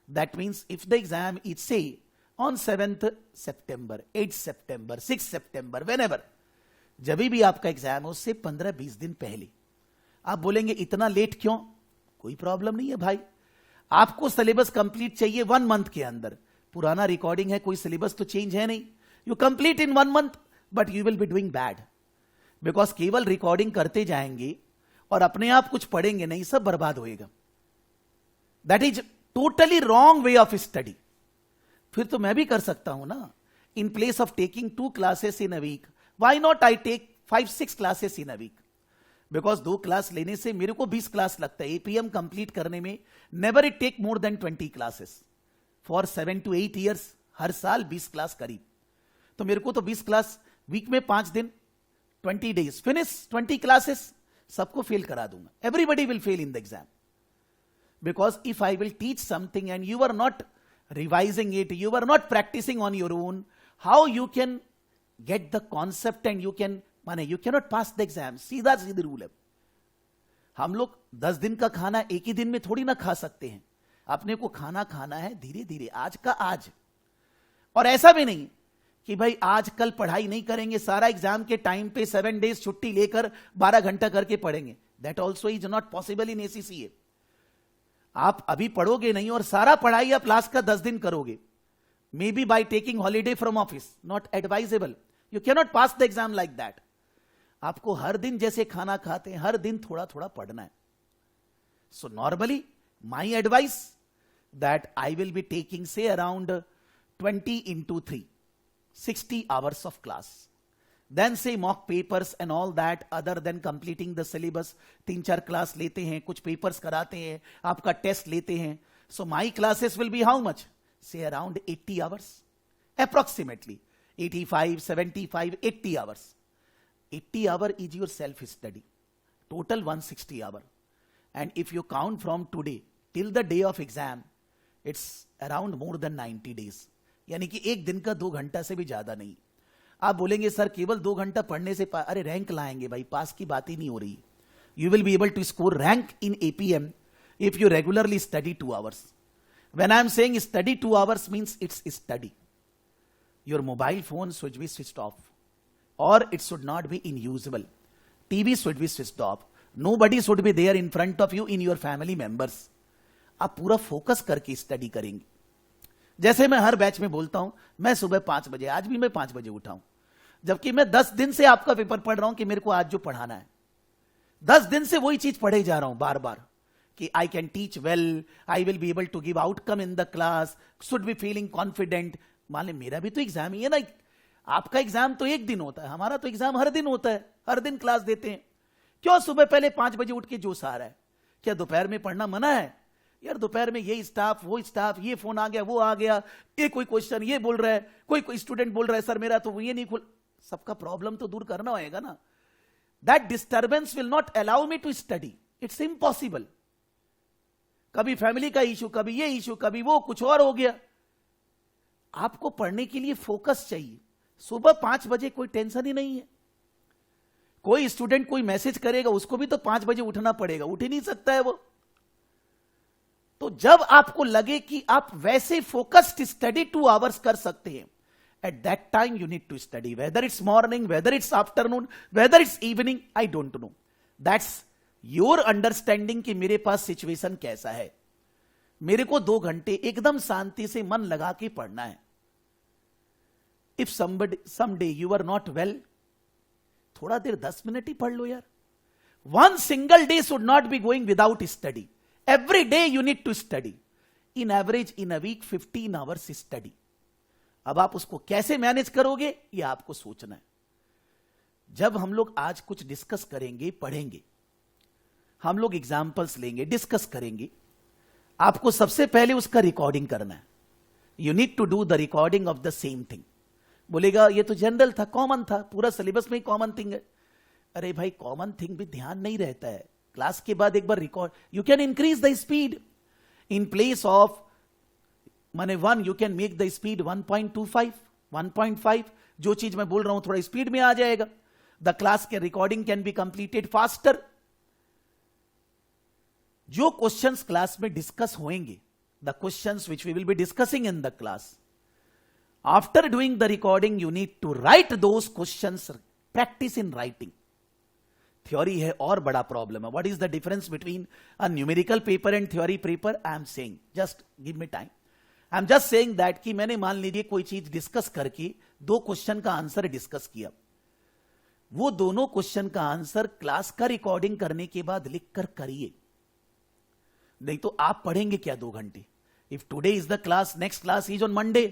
That means if the exam is say on 7th September, 8th September, 6th September, whenever, जब भी आपका एग्जाम हो उससे 15-20 दिन पहले। आप बोलेंगे इतना लेट क्यों? कोई प्रॉब्लम नहीं है भाई, आपको सिलेबस कंप्लीट चाहिए 1 मंथ के अंदर। पुराना रिकॉर्डिंग है, कोई सिलेबस तो चेंज है नहीं। You complete in 1 month, but you will be doing bad, because केवल रिकॉर्डिंग करते जाएंगे और अपने आप कुछ पढ़ेंगे नहीं, सब बर्बाद होएगा। That is totally wrong way of study. फिर तो मैं भी कर सकता हूं ना, in place of taking 2 classes in a week, why not I take 5-6 classes in a week. Because 2 class लेने से मेरे को 20 क्लास लगता है। एपीएम कंप्लीट करने में never it take more than 20 classes for 7 to 8 years, हर साल 20 क्लास करीब। तो मेरे को तो 20 क्लास वीक में 5 दिन, 20 days फिनिश 20 क्लासेस, सबको फेल करा दूंगा। Everybody will fail in the exam, because if I will teach something and you are not revising it, you are not practicing on your own, how you can get the concept and you can, माने you cannot pass the exam। सीधा सीधी rule है। हम लोग 10 दिन का खाना एक ही दिन में थोड़ी ना खा सकते हैं, अपने को खाना खाना है धीरे धीरे, आज का आज। और ऐसा भी नहीं कि भाई आज कल पढ़ाई नहीं करेंगे, सारा एग्जाम के टाइम पे 7 days छुट्टी लेकर 12 घंटा करके पढ़ेंगे। That also is not possible in ACCA। आप अभी पढ़ोगे नहीं और सारा पढ़ाई आप लास्ट का 10 दिन करोगे, may be by taking holiday from office, not advisable. You cannot pass the exam like that. आपको हर दिन जैसे खाना खाते हैं, हर दिन थोड़ा थोड़ा पढ़ना है। So normally my advice that I will be taking से around 20 into 3, 60 hours of class, then say mock papers and all that, other than completing the syllabus। 3-4 class लेते हैं, कुछ पेपर्स कराते हैं, आपका टेस्ट लेते हैं। So my classes will be how much, say around 80 hours, approximately 85, 75, 80 hours। 80 hour is your self study, total 160 hour, and if you count from today till the day of exam, it's around more than 90 days। यानी कि एक दिन का 2 घंटा से भी ज्यादा नहीं। आप बोलेंगे सर केवल 2 घंटा पढ़ने से अरे रैंक लाएंगे भाई, पास की बात ही नहीं हो रही। You will be able to score rank in APM if you regularly study 2 hours। When I am saying study 2 hours means it's study। Your mobile phone should be switched off or it should not be in usable। TV should be switched off. Nobody should be there in front of you in your family members. आप पूरा focus करके study करेंगे. जैसे मैं हर batch में बोलता हूं, मैं सुबह 5 बजे, आज भी मैं 5 बजे उठा हूं, जबकि मैं 10 दिन से आपका पेपर पढ़ रहा हूं कि मेरे को आज जो पढ़ाना है, 10 दिन से वही चीज पढ़े जा रहा हूं बार बार कि I can teach well, I will be able to give outcome in the class, should be feeling confident. मान ले मेरा भी तो एग्जाम ही है ना, आपका एग्जाम तो एक दिन होता है, हमारा तो एग्जाम हर दिन होता है, हर दिन क्लास देते हैं. क्यों सुबह पहले 5 बजे उठ के जोश आ रहा है? क्या दोपहर में पढ़ना मना है? यार दोपहर में ये स्टाफ, वो स्टाफ, ये फोन आ गया, वो आ गया, ये कोई क्वेश्चन ये बोल रहा है, कोई स्टूडेंट बोल रहा है सर मेरा तो ये नहीं खुल. सबका प्रॉब्लम तो दूर करना होगा ना. That disturbance will not allow me to study. It's impossible. कभी फैमिली का इशू, कभी ये इशू, कभी वो, कुछ और हो गया. आपको पढ़ने के लिए फोकस चाहिए. सुबह 5 बजे कोई टेंशन ही नहीं है. कोई स्टूडेंट कोई मैसेज करेगा, उसको भी तो 5 बजे उठना पड़ेगा, उठ ही नहीं सकता है वो. तो जब आपको लगे कि आप वैसे फोकस्ड स्टडी 2 आवर्स कर सकते हैं, at that time you need to study, whether it's morning, whether it's afternoon, whether it's evening, I don't know. That's your understanding कि मेरे पास सिचुएशन कैसा है. मेरे को 2 घंटे एकदम शांति से मन लगा के पढ़ना है. If someday you are not well, थोड़ा देर 10 मिनट ही पढ़ लो यार. One single day should not be going without study. Every day you need to study. In average in a week 15 hours study. अब आप उसको कैसे मैनेज करोगे ये आपको सोचना है. जब हम लोग आज कुछ डिस्कस करेंगे, पढ़ेंगे, हम लोग एग्जाम्पल्स लेंगे, डिस्कस करेंगे, आपको सबसे पहले उसका रिकॉर्डिंग करना है. You need to do the recording of the same thing. बोलेगा ये तो जनरल था, कॉमन था, पूरा सिलेबस में ही कॉमन थिंग है. अरे भाई कॉमन थिंग भी ध्यान नहीं रहता है. क्लास के बाद एक बार record, you can increase the speed. In place of माने 1 you can make the speed 1.25, 1.5. जो चीज मैं बोल रहा हूं थोड़ा स्पीड में आ जाएगा. द क्लास के recording can be completed faster. जो क्वेश्चंस क्लास में डिस्कस होंगे, the questions which we will be discussing in the class, after doing the recording you need to write those questions. Practice in writing. Theory है और बड़ा problem है. What is the difference between a numerical paper and theory paper? I am saying, just give me time. I am just saying that कि मैंने मान लीजिए कोई चीज डिस्कस करके 2 क्वेश्चन का आंसर डिस्कस किया, वो दोनों क्वेश्चन का आंसर क्लास का रिकॉर्डिंग करने के बाद लिख कर करिए. नहीं तो आप पढ़ेंगे क्या 2 घंटे? If today is the class, next class is on Monday,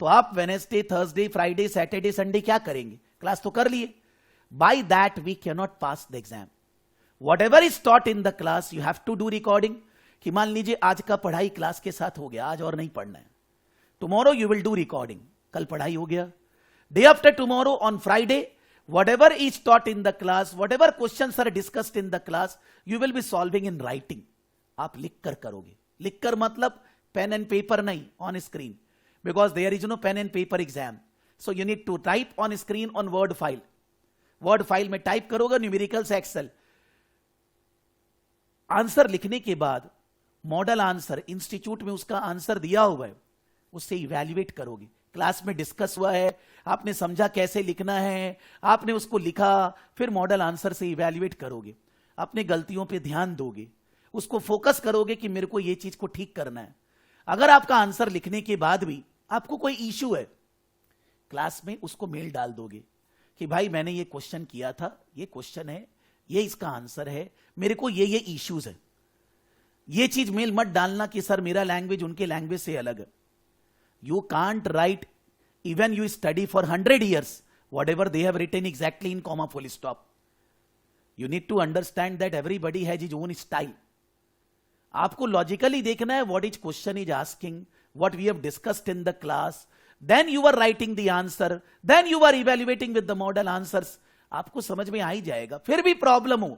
तो आप Wednesday, Thursday, Friday, Saturday, Sunday क्या करेंगे? क्लास तो कर लिए. By that we can not pass the exam. Whatever is taught in the class you have to do recording. कि मान लीजिए आज का पढ़ाई क्लास के साथ हो गया, आज और नहीं पढ़ना है, tomorrow you will do recording. कल पढ़ाई हो गया. Day after tomorrow on Friday, whatever is taught in the class, whatever questions are discussed in the class, you will be solving in writing. आप लिख कर करोगे. लिख कर मतलब पेन एंड पेपर नहीं, on screen, because there is no pen and paper exam. So you need to type on screen on word file. Word file में type करोगे न्यूमेरिकल्स एक्सेल. आंसर लिखने के बाद मॉडल आंसर इंस्टीट्यूट में उसका answer दिया हुआ है, उससे इवैल्यूएट करोगे. क्लास में डिस्कस हुआ है, आपने समझा कैसे लिखना है, आपने उसको लिखा, फिर मॉडल आंसर से इवैल्यूएट करोगे. अपने गलतियों पे ध्यान दोगे, उसको फोकस करोगे कि मेरे को ये चीज को ठीक करना है. अगर आपका आंसर लिखने के बाद भी आपको कोई इश्यू है, क्लास में उसको मेल डाल दोगे कि भाई मैंने ये क्वेश्चन किया था, ये क्वेश्चन है, ये इसका आंसर है, मेरे को ये इश्यूज है. ये चीज मेल मत डालना कि सर मेरा लैंग्वेज उनके लैंग्वेज से अलग है. You can't write, even you study for 100 years, whatever they have written exactly in comma full stop. You need to understand that everybody has his own style. आपको logically देखना है what each question is asking, what we have discussed in the class, then you are writing the answer, then you are evaluating with the model answers. आपको समझ में आ ही जाएगा. फिर भी problem हो,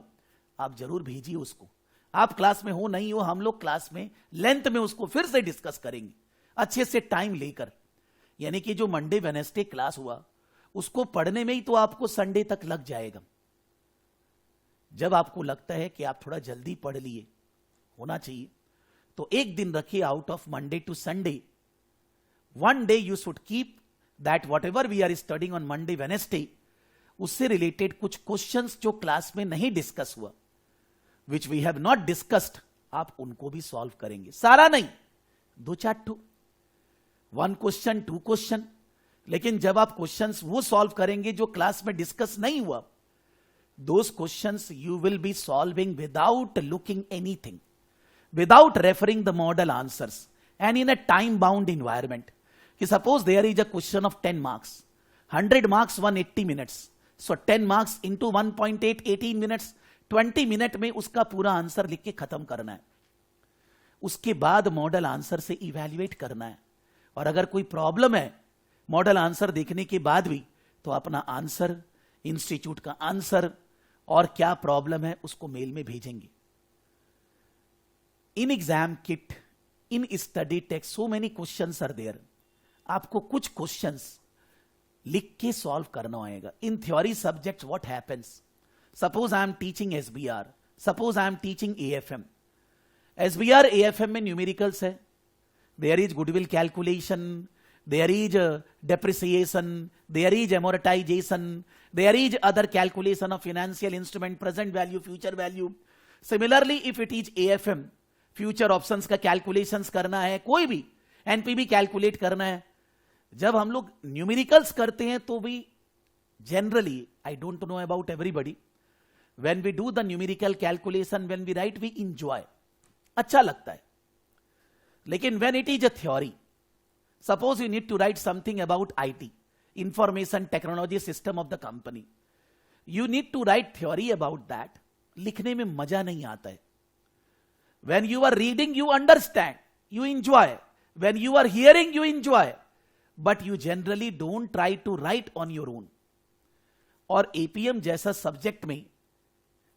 आप जरूर भेजिए उसको. आप क्लास में हो नहीं हो, हम लोग क्लास में लेंथ में उसको फिर से डिस्कस करेंगे अच्छे से टाइम लेकर. यानी कि जो मंडे वेडनेसडे क्लास हुआ उसको पढ़ने में ही तो आपको संडे तक लग जाएगा. जब आपको लगता है कि आप थोड़ा जल्दी पढ़ लिए, होना चाहिए, तो एक दिन रखिए out of Monday to Sunday. One day you should keep that whatever we are studying on Monday Wednesday, उससे रिलेटेड कुछ क्वेश्चंस जो क्लास में नहीं डिस्कस हुआ, which we have not discussed, आप उनको भी सॉल्व करेंगे। सारा नहीं, 2-4 ठो, 1 क्वेश्चन 2 क्वेश्चन। लेकिन जब आप क्वेश्चंस वो सॉल्व करेंगे जो क्लास में डिस्कस नहीं हुआ, those questions you will be solving without looking anything, without referring the model answers and in a time bound environment. Suppose there is a question of 10 marks, 100 marks 180 minutes, so 10 marks into 1.8 18 minutes, 20 minute में उसका पूरा answer लिख के खत्म करना है। उसके बाद मॉडल आंसर से इवैल्यूएट करना है, और अगर कोई प्रॉब्लम है मॉडल आंसर देखने के बाद भी, तो अपना आंसर, इंस्टीट्यूट का आंसर और क्या प्रॉब्लम है उसको मेल में भेजेंगे। In exam kit, in study text, so many questions are there. आपको कुछ क्वेश्चंस लिख के सॉल्व करना आएगा। In theory subject what happens, suppose I am teaching SBR, suppose I am teaching AFM. SBR AFM में numericals है, there is goodwill calculation, there is depreciation, there is amortisation, there is other calculation of financial instrument, present value, future value. Similarly if it is AFM, future options का calculations करना है, कोई भी NPV calculate करना है। जब हम लोग न्यूमेरिकल्स करते हैं तो भी generally, I don't know about everybody, when we do the numerical calculation, when we write, we enjoy, अच्छा लगता है। लेकिन when it is a theory, suppose you need to write something about IT, information technology system of the company, you need to write theory about that, लिखने में मजा नहीं आता है। When you are reading, you understand, you enjoy. When you are hearing, you enjoy. But you generally don't try to write on your own. और APM जैसा subject में,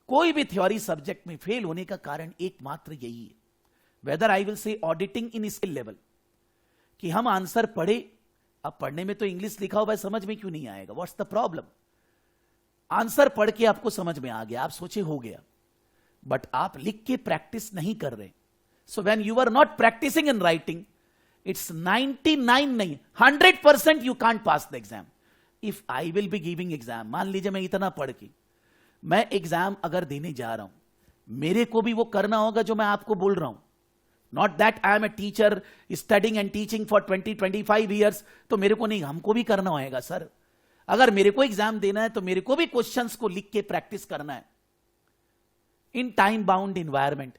कोई भी थ्योरी सब्जेक्ट में फेल होने का कारण एकमात्र यही है, वेदर आई विल से ऑडिटिंग इन स्किल लेवल, कि हम आंसर पढ़े, अब पढ़ने में तो इंग्लिश लिखा हुआ है, समझ में क्यों नहीं आएगा, व्हाट्स द प्रॉब्लम। आंसर पढ़ के आपको समझ में आ गया, आप सोचे हो गया, बट आप लिख के प्रैक्टिस नहीं कर रहे। So when you are not practising in writing, it's 99 नहीं, 100% you can't pass the exam. If I will be giving exam, मान लीजिए मैं इतना पढ़ के मैं एग्जाम अगर देने जा रहा हूं, मेरे को भी वो करना होगा जो मैं आपको बोल रहा हूं। Not that I am a teacher studying and teaching for 20-25 years, तो मेरे को नहीं, हमको भी करना होगा सर। अगर मेरे को एग्जाम देना है तो मेरे को भी क्वेश्चंस को लिख के प्रैक्टिस करना है इन टाइम बाउंड इन्वायरमेंट।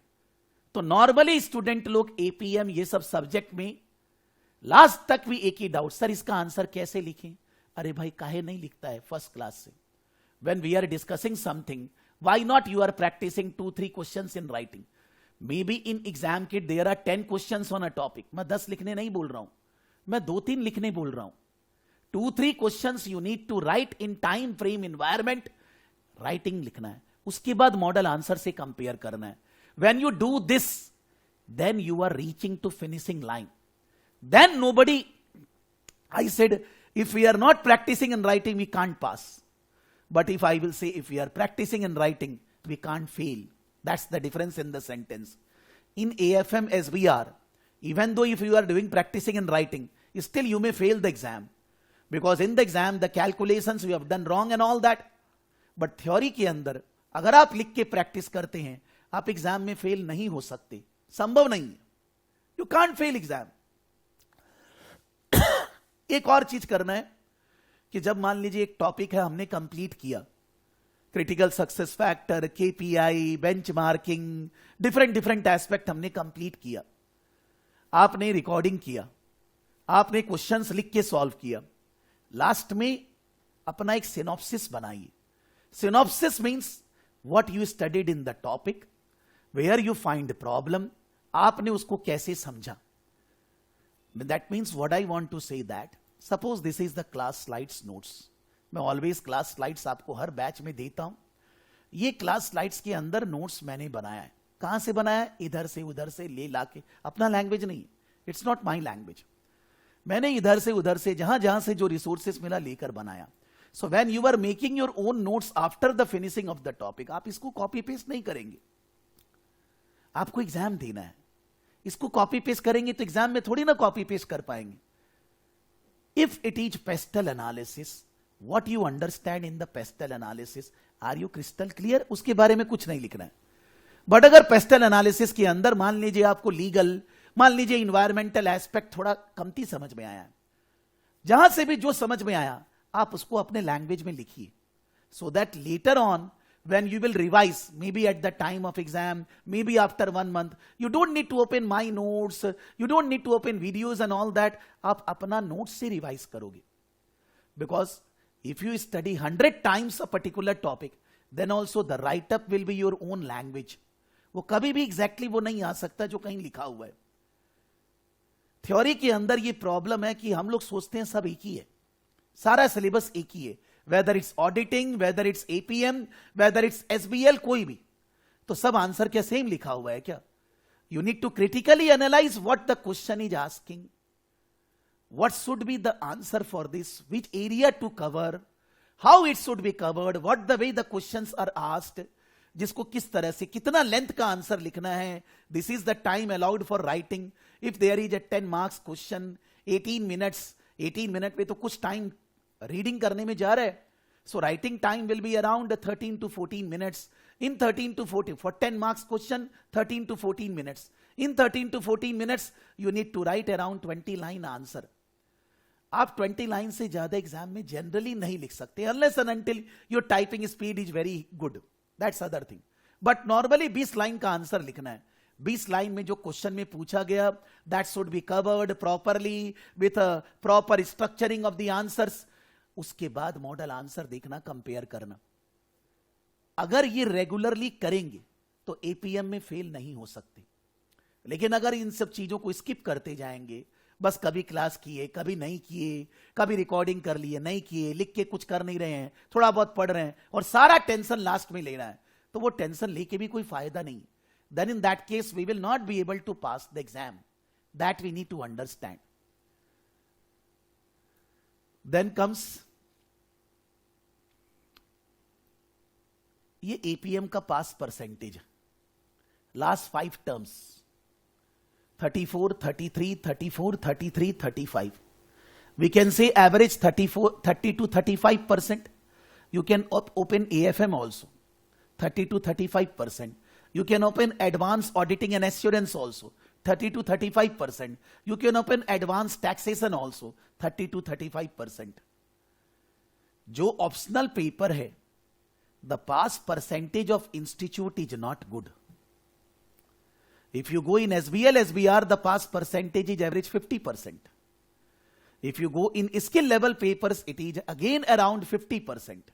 तो नॉर्मली स्टूडेंट लोग एपीएम ये सब सब्जेक्ट में लास्ट तक भी एक ही डाउट, सर इसका आंसर कैसे लिखें। अरे भाई काहे नहीं लिखता है फर्स्ट क्लास से। When we are discussing something, why not you are practising 2-3 questions in writing. May be in exam kit there are 10 questions on a topic, मैं 10 लिखने नहीं बोल रहा हूं, मैं 2-3 लिखने बोल रहा हूं। 2-3 questions you need to write in time frame environment, writing लिखना है, उसके बाद मॉडल आंसर से कंपेयर करना है। When you do this, then you are reaching to finishing line. Then nobody, I said if we are not practicing in writing, we can't pass. But if I will say if we are practicing in writing, we can't fail. That's the difference in the sentence. In AFM SBR, even though if you are doing practicing in writing, still you may fail the exam. Because in the exam, the calculations you have done wrong and all that. But theory के अंदर, अगर आप लिख के practice करते हैं, आप exam में fail नहीं हो सकते, संभव नहीं है. You can't fail exam. एक और चीज करना है कि जब मान लीजिए एक टॉपिक है हमने कंप्लीट किया, critical success factor, KPI, benchmarking, different aspect हमने कंप्लीट किया, आपने रिकॉर्डिंग किया, आपने क्वेश्चंस लिख के सॉल्व किया, लास्ट में अपना एक सिनॉप्सिस बनाइए. Synopsis means what you studied in the topic, where you find problem, आपने उसको कैसे समझा. That means what I want to say that, suppose this is the class slides notes. मैं always class slides आपको हर batch में देता हूं. ये class slides के अंदर notes मैंने बनाया है. कहां से बनाया है? इधर से उधर से ले लाके. अपना लैंग्वेज नहीं, इट्स नॉट माई लैंग्वेज. मैंने इधर से उधर से जहां जहां से जो रिसोर्सेस मिला लेकर बनाया. So when you are making your own notes after the finishing of the topic, आप इसको कॉपी पेस्ट नहीं करेंगे. आपको एग्जाम देना है, इसको कॉपी पेस्ट करेंगे तो एग्जाम में थोड़ी ना कॉपी पेस्ट कर पाएंगे. If it is PESTEL analysis, what you understand in the PESTEL analysis, are you crystal clear, उसके बारे में कुछ नहीं लिखना है। बट अगर पेस्टल एनालिसिस के अंदर मान लीजिए आपको लीगल, मान लीजिए इन्वायरमेंटल एस्पेक्ट थोड़ा कमती समझ में आया, जहां से भी जो समझ में आया आप उसको अपने लैंग्वेज में लिखिए, so that later on when you will revise, maybe at the time of exam, maybe after 1 month, you don't need to open my notes, you don't need to open videos and all that, आप अपना notes से revise करोगे। Because if you study 100 times a particular topic, then also the write up will be your own language। वो कभी भी exactly वो नहीं आ सकता जो कहीं लिखा हुआ है। थ्योरी के अंदर ये प्रॉब्लम है कि हम लोग सोचते हैं सब एक ही है, सारा सिलेबस एक ही है, whether it's auditing, whether it's APM, whether it's SBL, कोई भी, तो सब आंसर क्या सेम लिखा हुआ है क्या? You need to critically analyze what the question is asking, what should be the answer for this, which area to cover, how it should be covered, what the way the questions are asked, जिसको किस तरह से कितना length का answer लिखना है, this is the time allowed for writing, if there is a 10 marks question, 18 minutes, 18 minute में तो कुछ टाइम रीडिंग करने में जा रहा है, so writing time will be around 13 to 14 minutes, in 13 to 14 for 10 marks question, 13 to 14 minutes, in 13 to 14 minutes you need to write around 20 line answer। आप 20 line से ज्यादा एग्जाम में जनरली नहीं लिख सकते unless and until your typing speed is very good, that's other thing, but normally 20 line का answer लिखना है। 20 लाइन में जो क्वेश्चन में पूछा गया that should be covered properly with a proper structuring of the answers, उसके बाद मॉडल आंसर देखना, कंपेयर करना। अगर ये रेगुलरली करेंगे तो एपीएम में फेल नहीं हो सकते, लेकिन अगर इन सब चीजों को स्किप करते जाएंगे, बस कभी क्लास किए कभी नहीं किए, कभी रिकॉर्डिंग कर लिए नहीं किए, लिख के कुछ कर नहीं रहे हैं, थोड़ा बहुत पढ़ रहे हैं और सारा टेंशन लास्ट में लेना है, तो वो टेंशन लेके भी कोई फायदा नहीं। Then in that case we will not be able to pass the exam, that we need to understand. Then comes ये एपीएम का pass percentage, last 5 terms 34, 33, 34, 33, 35, we can say average 30 to 35%। you can open AFM also 30 to 35%, you can open advanced auditing and assurance also 30 to 35%, you can open advanced taxation also 30 to 35%। जो optional paper है, the pass percentage of institute is not good। if you go in SBL, SBR, the pass percentage is average 50%। if you go in skill level papers, it is again around 50%।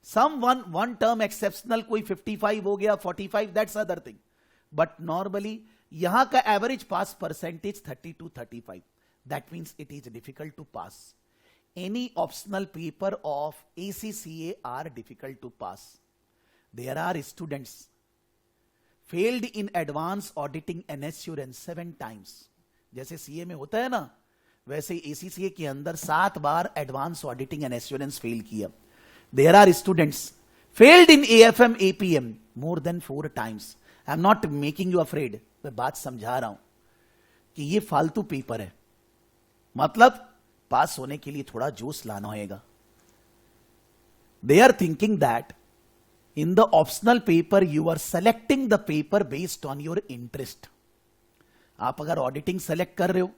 some one term exceptional कोई 55 हो गया, 45, that's other thing, but normally यहां का average pass percentage 30 to 35, that means it is difficult to pass। any optional paper of ACCA are difficult to pass। there are students failed in advanced auditing and assurance 7 times। जैसे CA में होता है ना, वैसे ACCA के अंदर 7 बार advanced auditing and assurance fail किया। there are students failed in AFM APM more than 4 times। I am not making you afraid, मैं बात समझा रहा हूं कि ये फालतू पेपर है, मतलब पास होने के लिए थोड़ा जोश लाना होगा। They are thinking that in the optional paper you are selecting the paper based on your interest. आप अगर ऑडिटिंग सेलेक्ट कर रहे हो,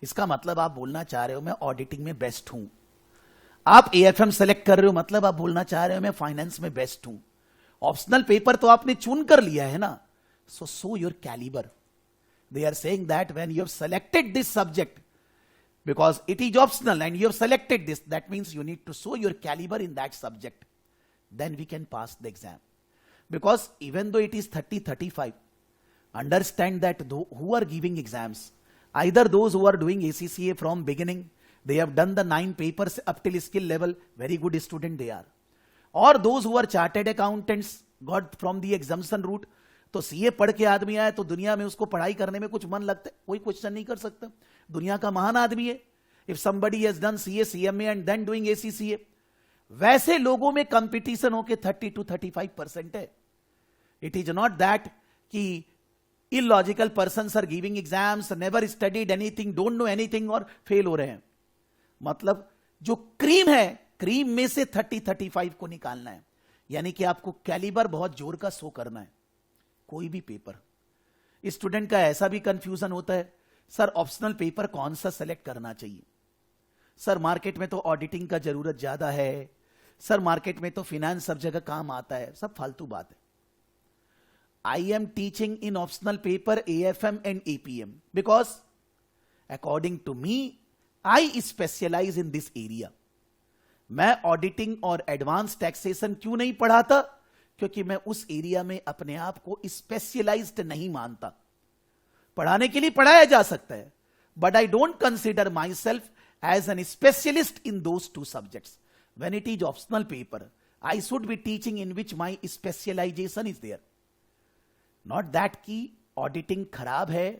इसका मतलब आप बोलना चाह रहे हो मैं ऑडिटिंग में बेस्ट हूं। आप एएफएम सेलेक्ट कर रहे हो, मतलब आप बोलना चाह रहे हो मैं फाइनेंस में बेस्ट हूं। ऑप्शनल पेपर तो आपने चुन कर लिया है ना, so your calibre. They are saying that when you have selected this subject, because it is optional and you have selected this, that means you need to show your caliber in that subject, then we can pass the exam। because even though it is 30, 35, understand that who are giving exams, either those who are doing ACCA from beginning, they have done the 9 papers up till skill level, very good student they are, or those who are chartered accountants got from the exemption route। तो CA पढ़ के आदमी आया तो दुनिया में उसको पढ़ाई करने में कुछ मन लगता है, कोई क्वेश्चन नहीं कर सकता, दुनिया का महान आदमी है। If somebody has done CA CMA and then doing ACCA, वैसे लोगों में कंपटीशन होके 30 to 35% है। इट इज नॉट दैट कि illogical persons are giving exams, never studied anything, don't know anything और फेल हो रहे हैं। मतलब जो क्रीम है क्रीम में से 30-35 को निकालना है, यानी कि आपको कैलिबर बहुत जोर का शो करना है। कोई भी पेपर, स्टूडेंट का ऐसा भी कंफ्यूजन होता है, सर ऑप्शनल पेपर कौन सा सेलेक्ट करना चाहिए, सर मार्केट में तो ऑडिटिंग का जरूरत ज्यादा है, सर मार्केट में तो फिनेंस सब जगह काम आता है, सब फालतू बात है। I am teaching in optional paper AFM and APM because according to me I specialise in this area. मैं ऑडिटिंग और एडवांस टैक्सेशन क्यों नहीं पढ़ाता, क्योंकि मैं उस एरिया में अपने आप को स्पेशलाइज्ड नहीं मानता। पढ़ाने के लिए पढ़ाया जा सकता है, but I don't consider myself as an specialist in those two subjects. When it is optional paper, I should be teaching in which my specialization is there. Not that की ऑडिटिंग खराब है,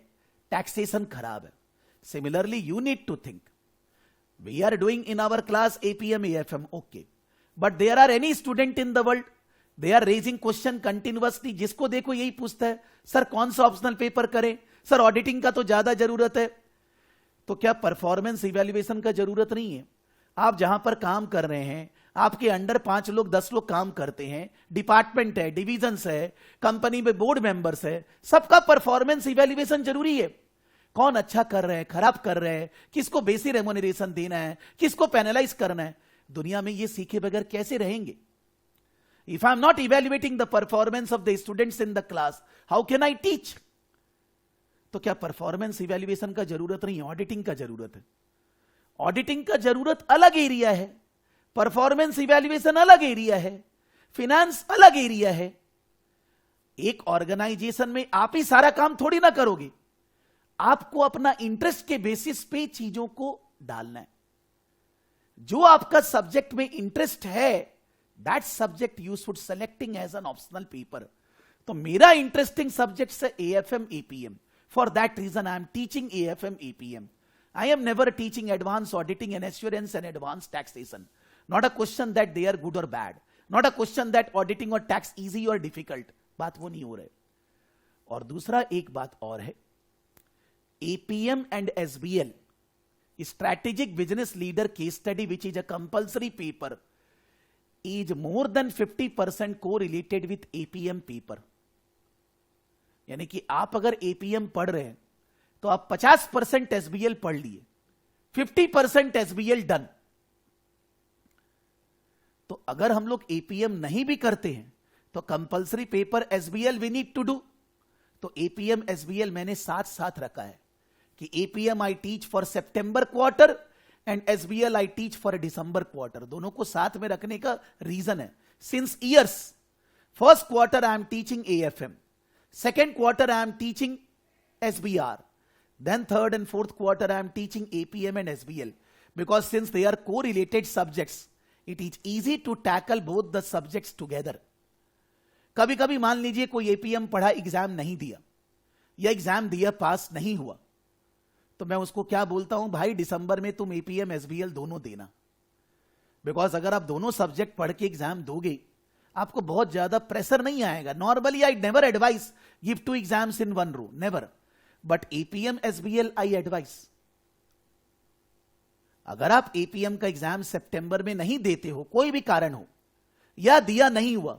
taxation खराब है। Similarly you need to think, we are doing in our class APM AFM, okay, but there are any student in the world, they are raising question continuously, जिसको देखो यही पूछता है सर कौन सा ऑप्शनल पेपर करें, सर ऑडिटिंग का तो ज्यादा जरूरत है। तो क्या परफॉर्मेंस इवैल्यूएशन का जरूरत नहीं है? आप जहां पर काम कर रहे हैं, आपके अंडर 5 लोग 10 लोग काम करते हैं, डिपार्टमेंट है, डिविजन्स है, कंपनी में बोर्ड मेंबर्स है, सबका परफॉर्मेंस इवैल्यूएशन जरूरी है। कौन अच्छा कर रहे हैं, खराब कर रहे हैं, किसको बेसिक रेम्यूनरेशन देना है, किसको पेनलाइज करना है, दुनिया में ये सीखे बगैर कैसे रहेंगे? If I am not evaluating the performance of the students in the class, how can I teach? तो क्या परफॉर्मेंस इवेल्युएशन का जरूरत नहीं है, ऑडिटिंग का जरूरत है? ऑडिटिंग का जरूरत अलग एरिया है, परफॉर्मेंस इवेल्युएशन अलग एरिया है, फिनेंस अलग एरिया है। एक ऑर्गेनाइजेशन में आप ही सारा काम थोड़ी ना करोगे, आपको अपना इंटरेस्ट के बेसिस पे चीजों को डालना है। जो आपका सब्जेक्ट में इंटरेस्ट है, that subject you should selecting as an optional paper. तो मेरा इंटरेस्टिंग सब्जेक्ट है AFM APM, for that reason I am teaching AFM APM। I am never teaching advance auditing and assurance and advance taxation. Not a question that they are good और bad, not a question that auditing और tax easy और difficult, बात वो नहीं हो रही। और दूसरा एक बात और है, APM and SBL, Strategic Business Leader Case Study, which is a compulsory paper, is more than 50% correlated with APM paper. यानी कि आप अगर APM पढ़ रहे हैं तो आप 50% SBL पढ़ लिए, 50% SBL डन। तो अगर हम लोग APM नहीं भी करते हैं तो compulsory paper SBL we need to do. तो APM SBL मैंने साथ साथ रखा है कि APM I teach for September quarter and SBL I teach for December quarter। दोनों को साथ में रखने का रीजन है, since years, first quarter I am teaching AFM, second quarter I am teaching SBR, then third and fourth quarter I am teaching APM and SBL, because since they are correlated subjects, it is easy to tackle both the subjects together। कभी कभी मान लीजिए कोई APM पढ़ा, exam नहीं दिया, या exam दिया पास नहीं हुआ, तो मैं उसको क्या बोलता हूं, भाई दिसंबर में तुम APM SBL दोनों देना। बिकॉज अगर आप दोनों सब्जेक्ट पढ़ के एग्जाम दोगे, आपको बहुत ज्यादा प्रेशर नहीं आएगा। Normally I never advise give 2 exams in 1 row, never, but APM SBL I advise. अगर आप APM का एग्जाम सितंबर में नहीं देते हो, कोई भी कारण हो, या दिया नहीं हुआ,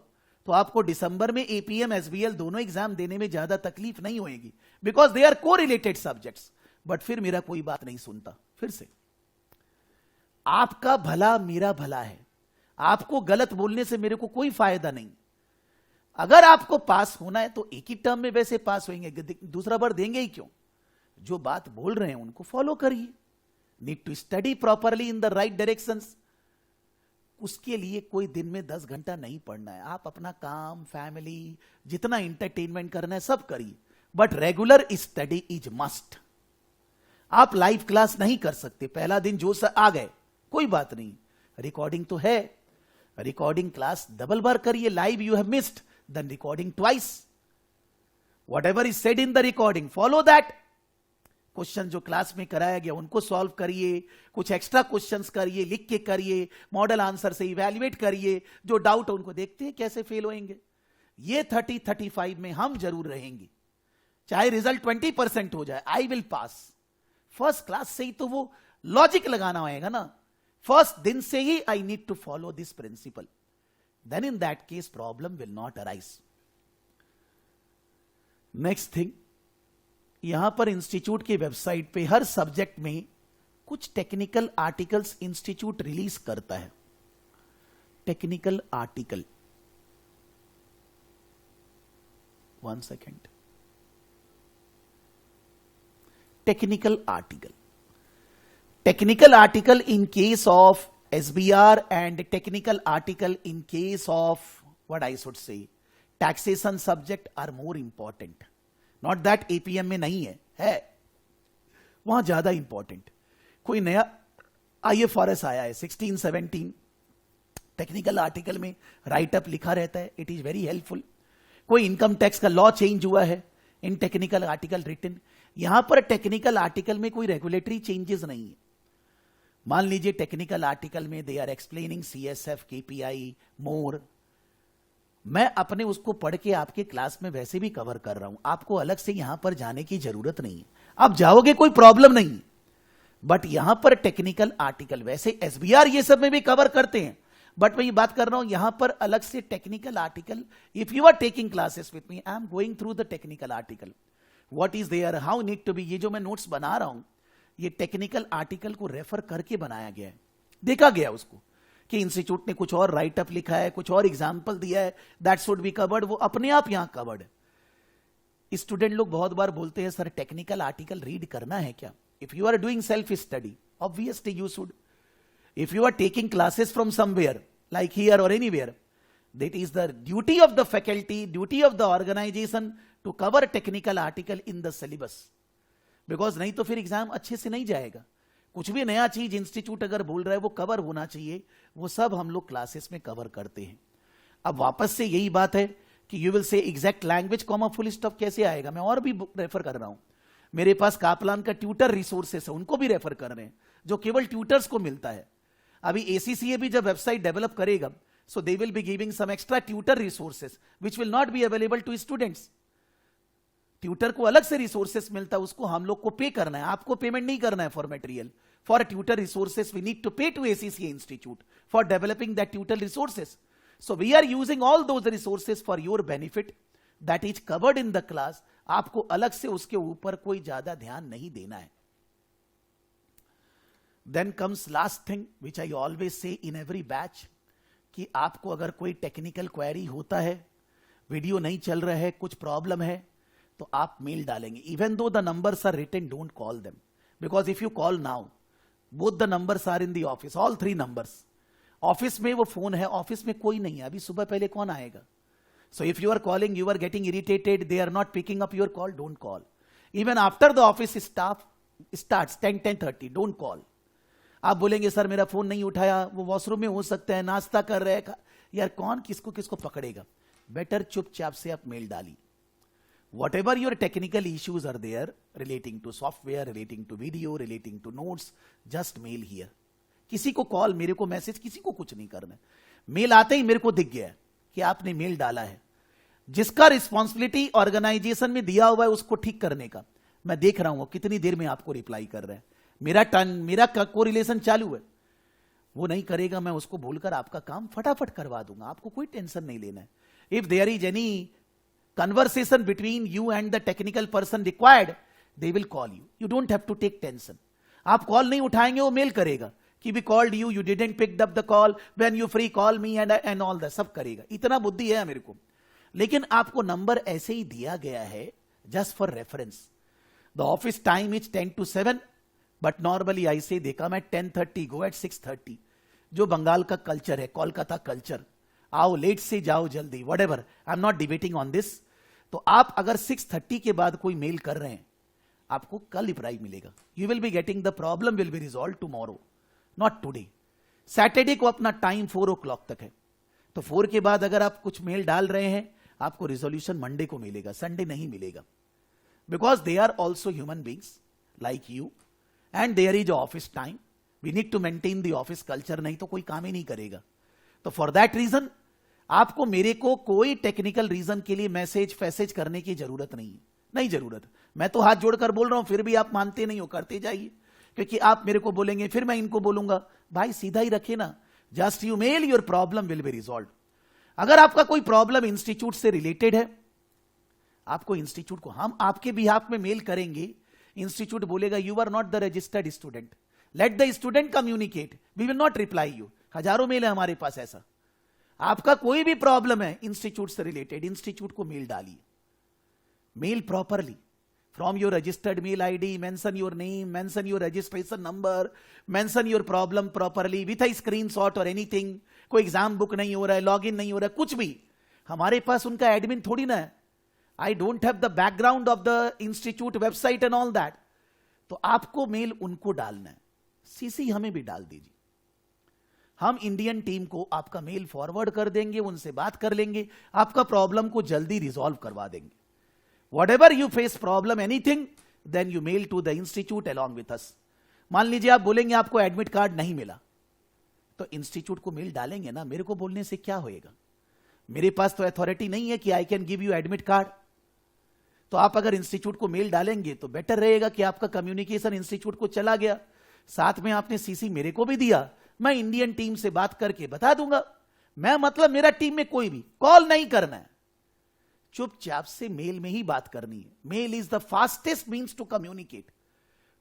तो आपको दिसंबर में APM SBL दोनों एग्जाम देने में ज्यादा तकलीफ नहीं होगी, because they are correlated subjects. But फिर मेरा कोई बात नहीं सुनता। फिर से, आपका भला मेरा भला है, आपको गलत बोलने से मेरे को कोई फायदा नहीं। अगर आपको पास होना है तो एक ही टर्म में वैसे पास होंगे, दूसरा बार देंगे ही क्यों? जो बात बोल रहे हैं उनको फॉलो करिए। Need to study properly in the right directions. उसके लिए कोई दिन में 10 घंटा नहीं पढ़ना है। आप अपना काम, फैमिली, जितना इंटरटेनमेंट करना है सब करिए, but regular study is must. आप लाइव क्लास नहीं कर सकते, पहला दिन जो आ गए कोई बात नहीं, रिकॉर्डिंग तो है, रिकॉर्डिंग क्लास डबल बार करिए। Live you have missed, then recording twice. Whatever is said in the recording follow that. Question जो क्लास में कराया गया उनको सॉल्व करिए, कुछ एक्स्ट्रा क्वेश्चंस करिए, लिख के करिए, मॉडल आंसर से इवैल्यूएट करिए, जो डाउट है उनको देखते हैं कैसे फेल होंगे। ये 30-35 में हम जरूर रहेंगे, चाहे रिजल्ट 20% हो जाए, I will pass. First class से ही तो वो लॉजिक लगाना होगा ना फर्स्ट दिन से ही I need to follow this principle, then in that case problem will not arise. Next thing, यहां पर इंस्टीट्यूट की वेबसाइट पे हर सब्जेक्ट में कुछ टेक्निकल आर्टिकल्स इंस्टीट्यूट रिलीज करता है. Technical article, 1 second. Technical article, technical article in case of SBR and technical article in case of what I should say taxation subject are more important. Not that APM में नहीं है वहां ज्यादा important. कोई नया IFRS आया है 16-17, technical article में राइट अप लिखा रहता है, इट इज वेरी हेल्पफुल. कोई इनकम टैक्स का लॉ चेंज हुआ है, इन टेक्निकल आर्टिकल रिटन. यहां पर टेक्निकल आर्टिकल में कोई रेगुलेटरी चेंजेस नहीं है. मान लीजिए टेक्निकल आर्टिकल में they are explaining CSF, KPI, more. मैं अपने उसको पढ़ के आपके क्लास में वैसे भी कवर कर रहा हूं, आपको अलग से यहां पर जाने की जरूरत नहीं है. आप जाओगे कोई प्रॉब्लम नहीं, बट यहां पर टेक्निकल आर्टिकल, वैसे SBR ये सब में भी कवर करते हैं, बट मैं ये बात कर रहा हूं यहां पर अलग से technical article. If you are taking classes with me, I am going through the technical article, what is there, how need to be. ये जो मैं नोट्स बना रहा हूं ये टेक्निकल आर्टिकल को रेफर करके बनाया गया है. देखा गया उसको कि इंस्टीट्यूट ने कुछ और राइट अप लिखा है, कुछ और एग्जाम्पल दिया है, दैट शुड बी कवर्ड, वो अपने आप यहां कवर्ड है. स्टूडेंट लोग बहुत बार बोलते हैं सर टेक्निकल आर्टिकल रीड करना है क्या? If you are doing self study, obviously you should. If you are taking classes from somewhere, like here or anywhere, that is the duty of the faculty, duty of the organization to cover technical article in the syllabus. Because नहीं तो फिर exam अच्छे से नहीं जाएगा. कुछ भी नया चीज इंस्टीट्यूट अगर बोल रहा है वो कवर होना चाहिए, वो सब हम लोग क्लासेस में कवर करते हैं. अब वापस से यही बात है कि you will say exact language comma full stop कैसे आएगा. मैं और भी रेफर कर रहा हूं, मेरे पास कापलान का ट्यूटर रिसोर्सेस है, उनको भी रेफर कर रहे हैं, जो केवल ट्यूटर्स को मिलता है. अभी ACCA भी जब वेबसाइट डेवलप करेगा, so they will be giving some extra tutor resources which will not be available to students. Tutor को अलग से रिसोर्सेस मिलता है, उसको हम लोग को पे करना है, आपको पेमेंट नहीं करना है for material. For tutor resources we need to pay to ACCA institute for developing that tutor resources. So we are using all those resources for your benefit, that is covered in the class. आपको अलग से उसके ऊपर कोई ज्यादा ध्यान नहीं देना है. Then comes last thing which I always say in every batch, कि आपको अगर कोई टेक्निकल क्वेरी होता है, वीडियो नहीं चल रहा है, कुछ प्रॉब्लम है, तो आप मेल डालेंगे. Even though the numbers are written, don't call them, because if you call now both the numbers are in the office, all 3 numbers. Office में वो फोन है, ऑफिस में कोई नहीं है, अभी सुबह पहले कौन आएगा? So if you are calling, you are getting irritated, they are not picking up your call, don't call. Even after the office staff starts 10-10:30, don't call. आप बोलेंगे सर मेरा फोन नहीं उठाया, वो वॉशरूम में हो सकता है, नाश्ता कर रहे हैं, यार कौन किसको किसको पकड़ेगा. बेटर चुपचाप से आप मेल डालिए. Whatever your technical issues are there relating to software, relating to video, relating to notes, just mail here. किसी को कॉल, मेरे को मैसेज, किसी को कुछ नहीं करना. मेल आते ही मेरे को दिख गया कि आपने मेल डाला है. जिसका रिस्पॉन्सिबिलिटी ऑर्गेनाइजेशन में दिया हुआ है उसको ठीक करने का, मैं देख रहा हूं कितनी देर में आपको रिप्लाई कर रहे हैं. मेरा कोरिलेशन चालू है, वो नहीं करेगा, मैं उसको भूलकर आपका काम फटाफट करवा दूंगा. आपको कोई टेंशन नहीं लेना है. If there is any conversation between you and the technical person required, they will call you. You don't have to take tension. आप कॉल नहीं उठाएंगे, वो मेल करेगा कि we called you, you didn't pick up the call, when you free call me and all that, सब करेगा. इतना बुद्धि है मेरे को. लेकिन आपको नंबर ऐसे ही दिया गया है just for reference. The office time is 10 to 7, but normally ऐसे देखा मैं 10:30, गो एट 6:30. जो बंगाल का कल्चर है, कोलकाता कल्चर, आओ लेट से जाओ जल्दी, what ever, I am not debating on this. तो आप अगर 6:30 के बाद कोई मेल कर रहे हैं, आपको कल रिप्लाई मिलेगा. You will be getting the problem will be resolve tomorrow, not today. Saturday को अपना टाइम 4 o'clock तक है, तो 4 के बाद अगर आप कुछ मेल डाल रहे हैं, आपको रिजोल्यूशन मंडे को मिलेगा, संडे नहीं मिलेगा. Because they are also human beings like you, and there is office time. We need to maintain the office culture, नहीं तो कोई काम ही नहीं करेगा. तो for that reason आपको मेरे को कोई टेक्निकल रीजन के लिए मैसेज फैसेज करने की जरूरत नहीं है, नहीं जरूरत. मैं तो हाथ जोड़कर बोल रहा हूं, फिर भी आप मानते नहीं हो, करते जाइए. क्योंकि आप मेरे को बोलेंगे, फिर मैं इनको बोलूंगा, भाई सीधा ही रखे ना, just you mail, your problem will be resolve. अगर आपका कोई प्रॉब्लम इंस्टीट्यूट से रिलेटेड है, आपको इंस्टीट्यूट को हम आपके बिहाफ में मेल करेंगे, इंस्टीट्यूट बोलेगा you are not the registered student, let the student communicate, we will not reply you. हजारों मेल है हमारे पास ऐसा। आपका कोई भी प्रॉब्लम है इंस्टीट्यूट से रिलेटेड, इंस्टीट्यूट को मेल डालिए, mail properly from your registered mail ID, mention your name, mention your registration number, mention your problem properly with a screenshot or anything। कोई एग्जाम बुक नहीं हो रहा है, लॉगिन नहीं हो रहा है, कुछ भी, हमारे पास उनका एडमिन थोड़ी ना है। I don't have the background of the institute website and all that. तो आपको मेल उनको डालना है, सीसी हमें भी डाल दीजिए, हम इंडियन टीम को आपका मेल फॉरवर्ड कर देंगे, उनसे बात कर लेंगे, आपका प्रॉब्लम को जल्दी रिजॉल्व करवा देंगे। Whatever you face problem, anything, then you mail to the institute along with us। मान लीजिए आप बोलेंगे आपको एडमिट कार्ड नहीं मिला, तो इंस्टीट्यूट को मेल डालेंगे ना, मेरे को बोलने से क्या होएगा, मेरे पास तो अथॉरिटी नहीं है कि I can give you admit card. तो आप अगर इंस्टीट्यूट को मेल डालेंगे तो बेटर रहेगा कि आपका कम्युनिकेशन इंस्टीट्यूट को चला गया, साथ में आपने सीसी मेरे को भी दिया, मैं इंडियन टीम से बात करके बता दूंगा। मैं मतलब मेरा टीम में कोई भी कॉल नहीं करना है, चुपचाप से मेल में ही बात करनी है। Mail is the fastest means to communicate.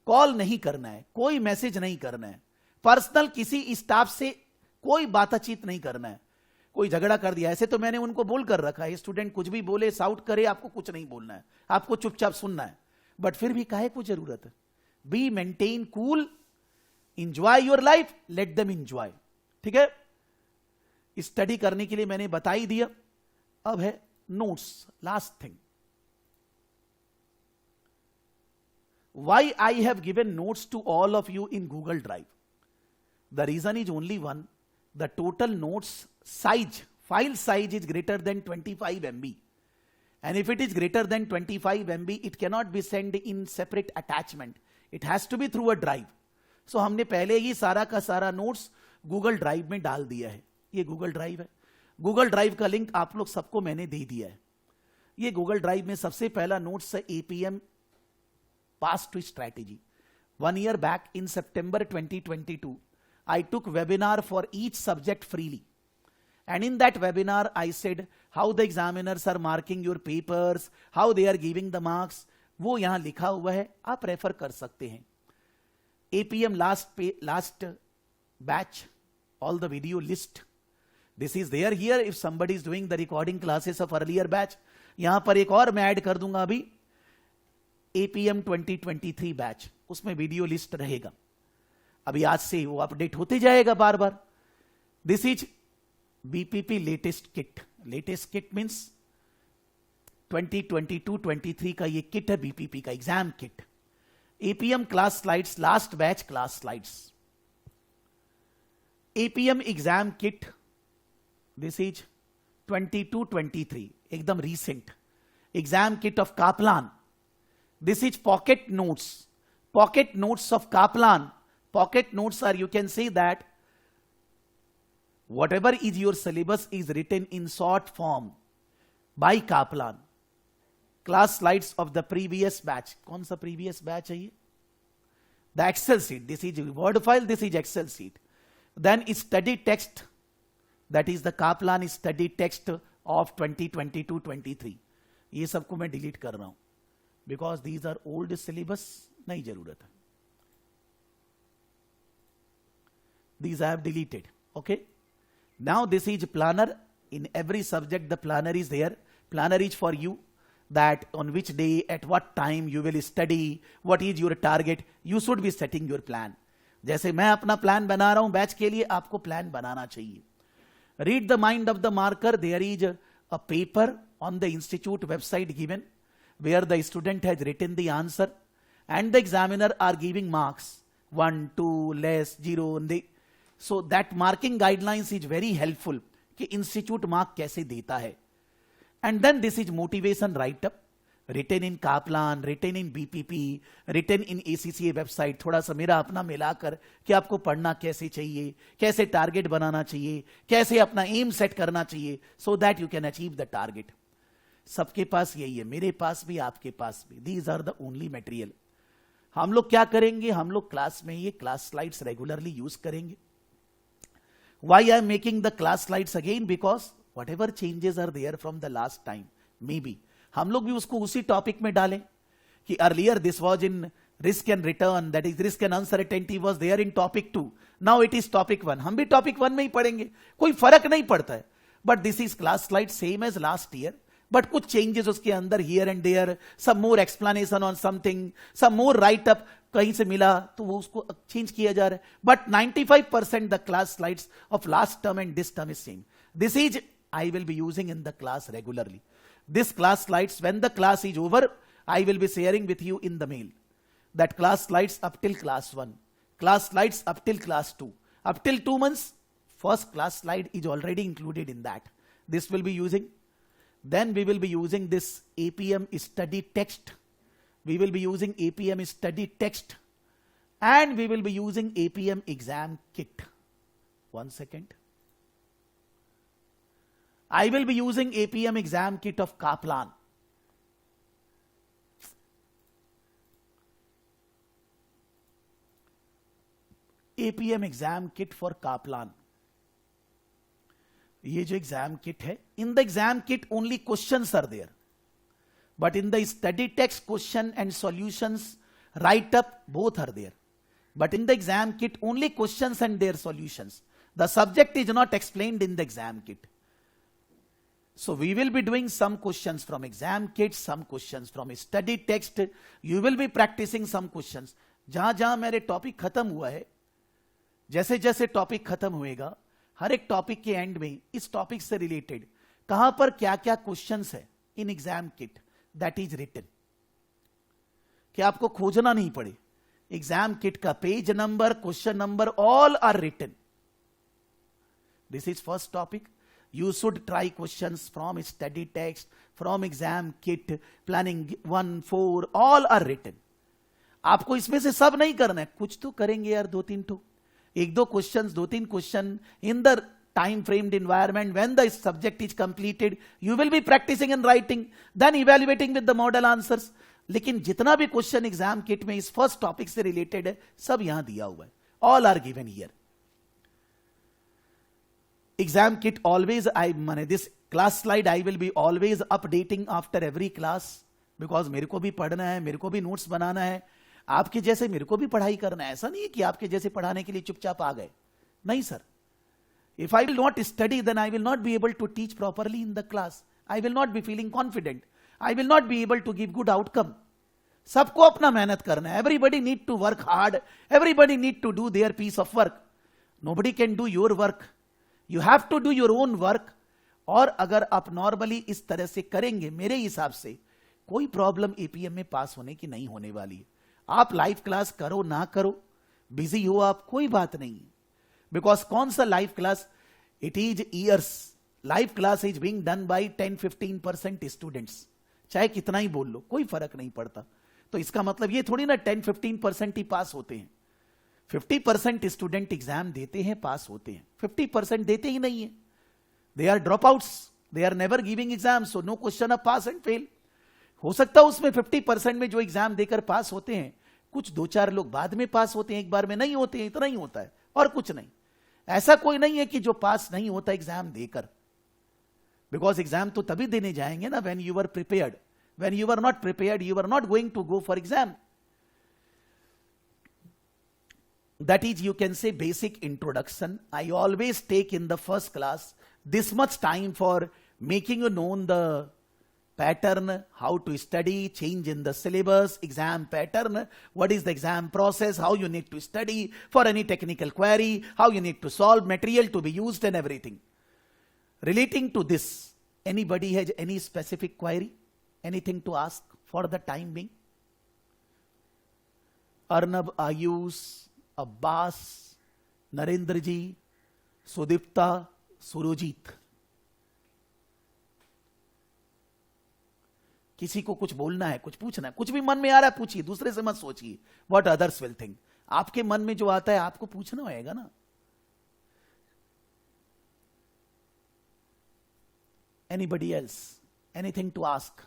Call नहीं करना है, कोई मैसेज नहीं करना है, पर्सनल किसी स्टाफ से कोई बातचीत नहीं करना है। कोई झगड़ा कर दिया, ऐसे तो मैंने उनको बोल कर रखा है, स्टूडेंट कुछ भी बोले, साउट करे, आपको कुछ नहीं बोलना है, आपको चुपचाप सुनना है। बट फिर भी काहे को जरूरत है, be maintain cool, enjoy your life, let them enjoy. ठीक है, स्टडी करने के लिए मैंने बता ही दिया। अब है notes, last thing, why I have given notes to all of you in Google Drive? The reason is only one, the total notes size, file size is greater than 25 MB, and if it is greater than 25 MB it cannot be sent in separate attachment, it has to be through a drive। so हमने पहले ही सारा का सारा notes Google drive में डाल दिया है। ये गूगल ड्राइव है, गूगल ड्राइव का लिंक आप लोग सबको मैंने दे दिया है। ये गूगल ड्राइव में सबसे पहला नोट्स है APM pass to strategy. 1 year back in September 2022 I took webinar for each subject freely, and in that webinar I said how the examiners are marking your papers, how they are giving the marks। वो यहां लिखा हुआ है, आप refer कर सकते हैं। APM last batch, all the video list, this is there here if somebody is doing the recording classes of earlier batch। यहां पर एक और मैं ऐड कर दूंगा अभी, APM 2023 बैच, उसमें वीडियो लिस्ट रहेगा। अभी आज से वो अपडेट होते जाएगा बार बार। This is BPP latest kit. Latest kit means 2022-23 का ये किट है, बीपीपी का exam kit. APM class slides, last batch class slides, APM exam kit, this is 22-23, एकदम recent exam kit of Kaplan. This is pocket notes, pocket notes of Kaplan। Pocket notes are, you can say that whatever is your syllabus is written in short form by Kaplan। Class slides of the previous batch, कौन सा previous batch है ये? The Excel sheet, this is Word file, this is Excel sheet। Then study text, that is the Kaplan study text of 2022-23। ये सबको मैं delete कर रहा हूं because these are old syllabus, नहीं जरूरत है। These I have deleted, okay? Now this is planner, in every subject the planner is there। Planner is for you, that on which day, at what time you will study, what is your target, you should be setting your plan। जैसे मैं अपना plan बना रहा हूं batch के लिए, आपको plan बनाना चाहिए। Read the mind of the marker, there is a paper on the institute website given where the student has written the answer and the examiner are giving marks 1, 2, less, 0, so that marking guidelines is very helpful कि institute mark कैसे देता है। And then this is motivation write up, written in Kaplan, written in BPP, written in ACCA website। थोड़ा सा मेरा अपना मिलाकर कि आपको पढ़ना कैसे चाहिए, कैसे टारगेट बनाना चाहिए, कैसे अपना एम सेट करना चाहिए, so that you can achieve the target। सबके पास यही है, मेरे पास भी, आपके पास भी। These are the only material। हम लोग क्या करेंगे, हम लोग क्लास में ये क्लास स्लाइड्स रेगुलरली यूज करेंगे। Why I am making the class slides again? Because whatever changes are there from the last time, maybe हम लोग भी उसको उसी टॉपिक में डालें कि earlier this was in risk and return, that is risk and uncertainty was there in topic 2, now it is topic 1. हम भी टॉपिक 1 में ही पढ़ेंगे, कोई फर्क नहीं पड़ता है. But this is class slide same as last year, but कुछ चेंजेस उसके अंदर here and there, some more explanation on something, some more write up कहीं से मिला तो वो उसको चेंज किया जा रहा है. But 95% the class slides of last term and this term is same. This is I will be using in the class regularly. This class slides, when the class is over, I will be sharing with you in the mail. That class slides up till class 1, class slides up till class 2, up till 2 months, first class slide is already included in that. This will be using. Then we will be using this APM study text. We will be using APM study text. And we will be using APM exam kit. 1 second. I will be using APM exam kit of Kaplan. APM exam kit for Kaplan. ये जो exam kit है, in the exam kit only questions are there, but in the study text question and solutions write up both are there. But in the exam kit only questions and their solutions. The subject is not explained in the exam kit. So we will be doing some questions from exam kit, some questions from study text. You will be practicing some questions. जहां जहां मेरे topic खत्म हुआ है, जैसे जैसे topic खत्म होएगा, हर एक टॉपिक के एंड में इस टॉपिक से रिलेटेड कहां पर क्या क्या क्वेश्चंस है in exam kit, that is written, कि आपको खोजना नहीं पड़े. एग्जाम किट का page number, question number, all are written. This is first topic. You should try questions from study text, from exam kit, planning 1, 4, all are written. आपको इसमें से सब नहीं करना है, कुछ तो करेंगे यार, 2-3 तो, 1-2 questions, 2-3 question in the time framed environment. When the subject is completed, you will be practicing and writing, then evaluating with the model answers. लेकिन जितना भी क्वेश्चन एग्जाम किट में इस फर्स्ट टॉपिक से रिलेटेड है, सब यहां दिया हुआ है. All are given here. Exam kit always, this class slide I will be always updating after every class, because मेरे को भी पढ़ना है, मेरे को भी नोट्स बनाना है, आपके जैसे मेरे को भी पढ़ाई करना है. ऐसा नहीं है कि आपके जैसे पढ़ाने के लिए चुपचाप आ गए, नहीं sir. If I will not study, then I will not be able to teach properly in the class. I will not be feeling confident. I will not be able to give good outcome. सबको अपना मेहनत करना है. Everybody need to work hard. Everybody need to do their piece of work. Nobody can do your work. You have to do your own work. और अगर आप normally इस तरह से करेंगे, मेरे हिसाब से कोई प्रॉब्लम एपीएम में पास होने की नहीं होने वाली है. आप लाइव क्लास करो ना करो, बिजी हो आप, कोई बात नहीं. बिकॉज कौन सा live class, it is years. Live class is being done by 10-15% students. चाहे कितना ही बोल लो, कोई फर्क नहीं पड़ता. तो इसका मतलब ये थोड़ी ना 10-15% ही पास होते हैं. 50% स्टूडेंट एग्जाम देते हैं, पास होते हैं. 50% देते ही नहीं है. They are dropouts, they are never giving exam. So no question of pass and fail. हो सकता है उसमें 50% में जो एग्जाम देकर पास होते हैं, कुछ 2-4 लोग बाद में पास होते हैं, एक बार में नहीं होते हैं. इतना ही होता है और कुछ नहीं. ऐसा कोई नहीं है कि जो पास नहीं होता एग्जाम देकर. बिकॉज एग्जाम तो तभी देने जाएंगे ना when you are prepared. When you are not prepared, you are not going to go for exam. That is, you can say, basic introduction. I always take in the first class this much time for making you known the pattern, how to study, change in the syllabus, exam pattern, what is the exam process, how you need to study for any technical query, how you need to solve, material to be used and everything. Relating to this, anybody has any specific query? Anything to ask for the time being? Arnab, Ayush, Abbas, Narendra ji, Sudipta, Surjit, किसी को कुछ बोलना है, कुछ पूछना है, कुछ भी मन में आ रहा है पूछिए, दूसरे से मत सोचिए व्हाट अदर्स विल थिंक. आपके मन में जो आता है आपको पूछना होगा ना. Anybody else, anything to ask?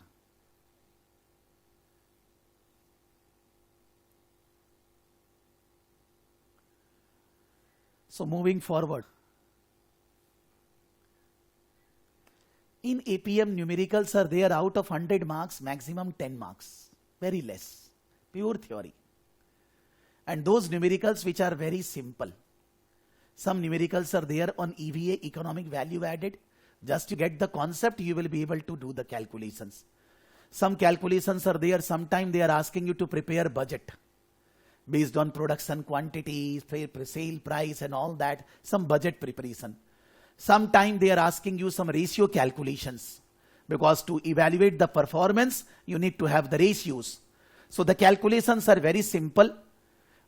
So moving forward, In APM, numericals are there out of 100 marks, maximum 10 marks. Very less. Pure theory. And those numericals which are very simple. Some numericals are there on EVA, economic value added. Just to get the concept, you will be able to do the calculations. Some calculations are there. Sometimes they are asking you to prepare budget based on production quantity, sale price and all that. Some budget preparation. Sometimes they are asking you some ratio calculations, because to evaluate the performance, you need to have the ratios. So the calculations are very simple,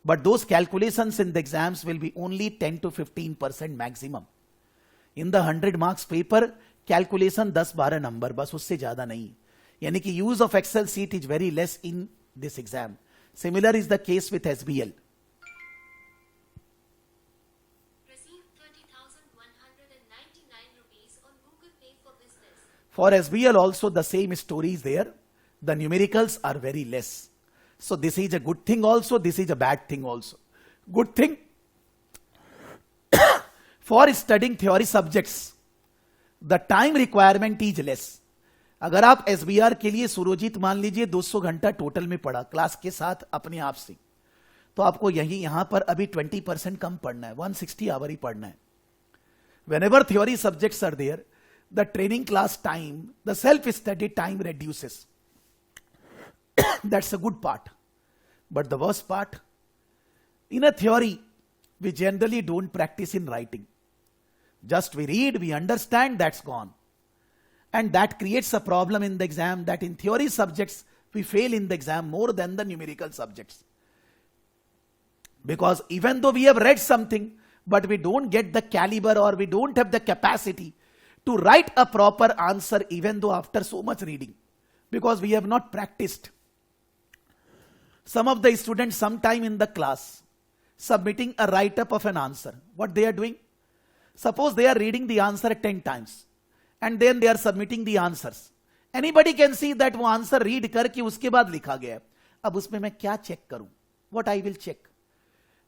but those calculations in the exams will be only 10 to 15% maximum. In the 100 marks paper, calculation 10-12 number, बस उससे ज़्यादा नहीं. यानी कि use of Excel sheet is very less in this exam. Similar is the case with SBL. For SBL also the same story is there. The numericals are very less. So this is a good thing also, this is a bad thing also. Good thing, for studying theory subjects, the time requirement is less. अगर आप SBR के लिए सुरोजित मान लीजिए 200 घंटा total में पढ़ा class के साथ अपने आप से, तो आपको यहां पर अभी 20% कम पढ़ना है, 160 आवर ही पढ़ना है. Whenever theory subjects are there, the training class time, the self-study time reduces. That's a good part. But the worst part, in a theory, we generally don't practice in writing. Just we read, we understand, that's gone. And that creates a problem in the exam, that in theory subjects, we fail in the exam more than the numerical subjects. Because even though we have read something, but we don't get the caliber or we don't have the capacity to write a proper answer even though after so much reading, because we have not practiced. Some of the students sometime in the class submitting a write-up of an answer. What they are doing? Suppose they are reading the answer 10 times and then they are submitting the answers. Anybody can see that वो answer read करके उसके बाद लिखा गया है. अब उसमें मैं क्या check करूं? What I will check?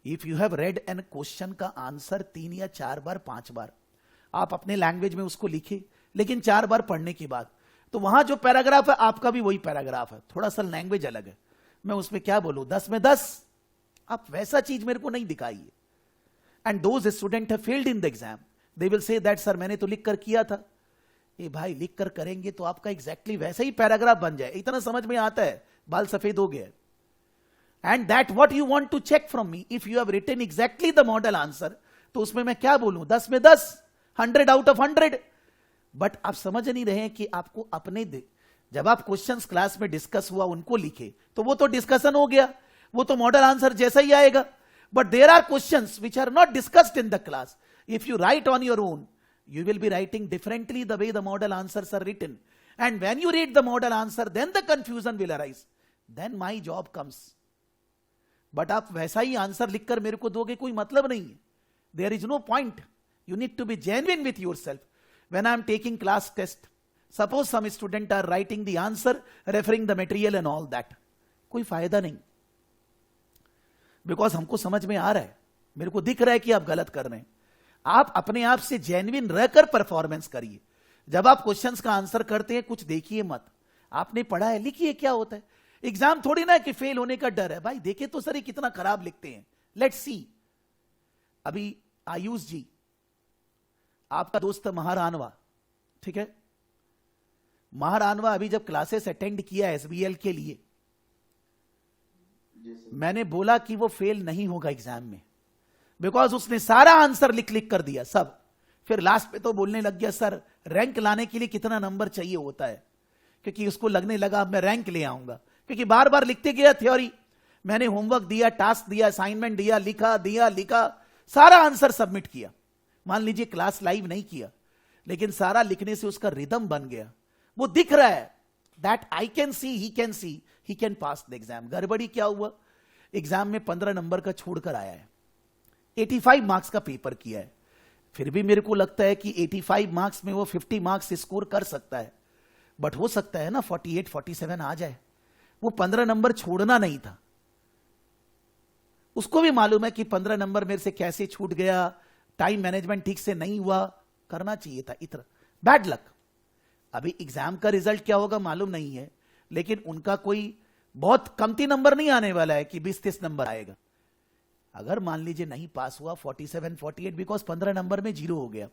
If you have read an question का answer 3 या 4 बार 5 बार, आप अपने लैंग्वेज में उसको लिखे, लेकिन 4 बार पढ़ने के बाद, तो वहां जो पैराग्राफ है आपका भी वही पैराग्राफ है, थोड़ा सा लैंग्वेज अलग है. मैं उसमें क्या बोलूं, 10 में 10. आप वैसा चीज मेरे को नहीं दिखाइए. And those student have failed in the exam, they will say that sir मैंने तो लिख कर किया था. ए भाई, लिख कर करेंगे तो आपका एग्जैक्टली वैसा ही पैराग्राफ बन जाए, इतना समझ में आता है, बाल सफेद हो गया. And that what you want to check from me. If you have written exactly the model answer, तो उसमें मैं क्या बोलूं, 10 में 10, 100 आउट ऑफ 100. बट आप समझ नहीं रहे कि आपको अपने जब आप क्वेश्चंस क्लास में डिस्कस हुआ उनको लिखे, तो वो तो डिस्कशन हो गया, वो तो मॉडल आंसर जैसा ही आएगा. But there are questions which are not discussed in the class. If you write on your own, you will be writing differently the way the model answers are written. And when you read the model answer, then the confusion will arise. Then my job comes. But आप वैसा ही answer लिखकर मेरे को दोगे, कोई मतलब नहीं है. There is no point. You need to be genuine with yourself. When I am taking class test, suppose some student are writing the answer, referring the material and all that. कोई फायदा नहीं. Because हमको समझ में आ रहा है, मेरे को दिख रहा है कि आप गलत कर रहे हैं. आप अपने आप से जेन्युइन रहकर परफॉर्मेंस करिए. जब आप क्वेश्चंस का आंसर करते हैं, कुछ देखिए मत. आपने पढ़ा है, लिखिए क्या होता है. एग्जाम थोड़ी ना कि फेल होने का डर है. भाई देखे तो सर ये कितना खराब लिखते हैं. Let's see. अभी आयुष जी, आपका दोस्त महारानवा, ठीक है, महारानवा अभी जब क्लासेस अटेंड किया एसबीएल के लिए, मैंने बोला कि वो फेल नहीं होगा एग्जाम में, बिकॉज उसने सारा आंसर लिख लिख कर दिया सब. फिर लास्ट पे तो बोलने लग गया सर रैंक लाने के लिए कितना नंबर चाहिए होता है, क्योंकि उसको लगने लगा अब मैं रैंक ले आऊंगा, क्योंकि बार बार लिखते गया थ्योरी. मैंने होमवर्क दिया, टास्क दिया, असाइनमेंट दिया, लिखा, सारा आंसर सबमिट किया. मान लीजिए क्लास लाइव नहीं किया, लेकिन सारा लिखने से उसका रिदम बन गया. वो दिख रहा है that I can see, he can pass the exam. गड़बड़ी क्या हुआ, एग्जाम में 15 नंबर का छोड़कर आया है. 85 मार्क्स का पेपर किया है. फिर भी मेरे को लगता है कि 85 मार्क्स में वो 50 मार्क्स स्कोर कर सकता है. बट हो सकता है ना 48, 47 आ जाए. वो 15 नंबर छोड़ना नहीं था. उसको भी मालूम है कि 15 नंबर मेरे से कैसे छूट गया, टाइम मैनेजमेंट ठीक से नहीं हुआ, करना चाहिए था. इतना बैड लक. अभी एग्जाम का रिजल्ट क्या होगा मालूम नहीं है, लेकिन उनका कोई बहुत कमती नंबर नहीं आने वाला है कि 20-30 नंबर आएगा। अगर मान लीजिए नहीं पास हुआ 47-48 बिकॉज 15 नंबर में 0 हो गया,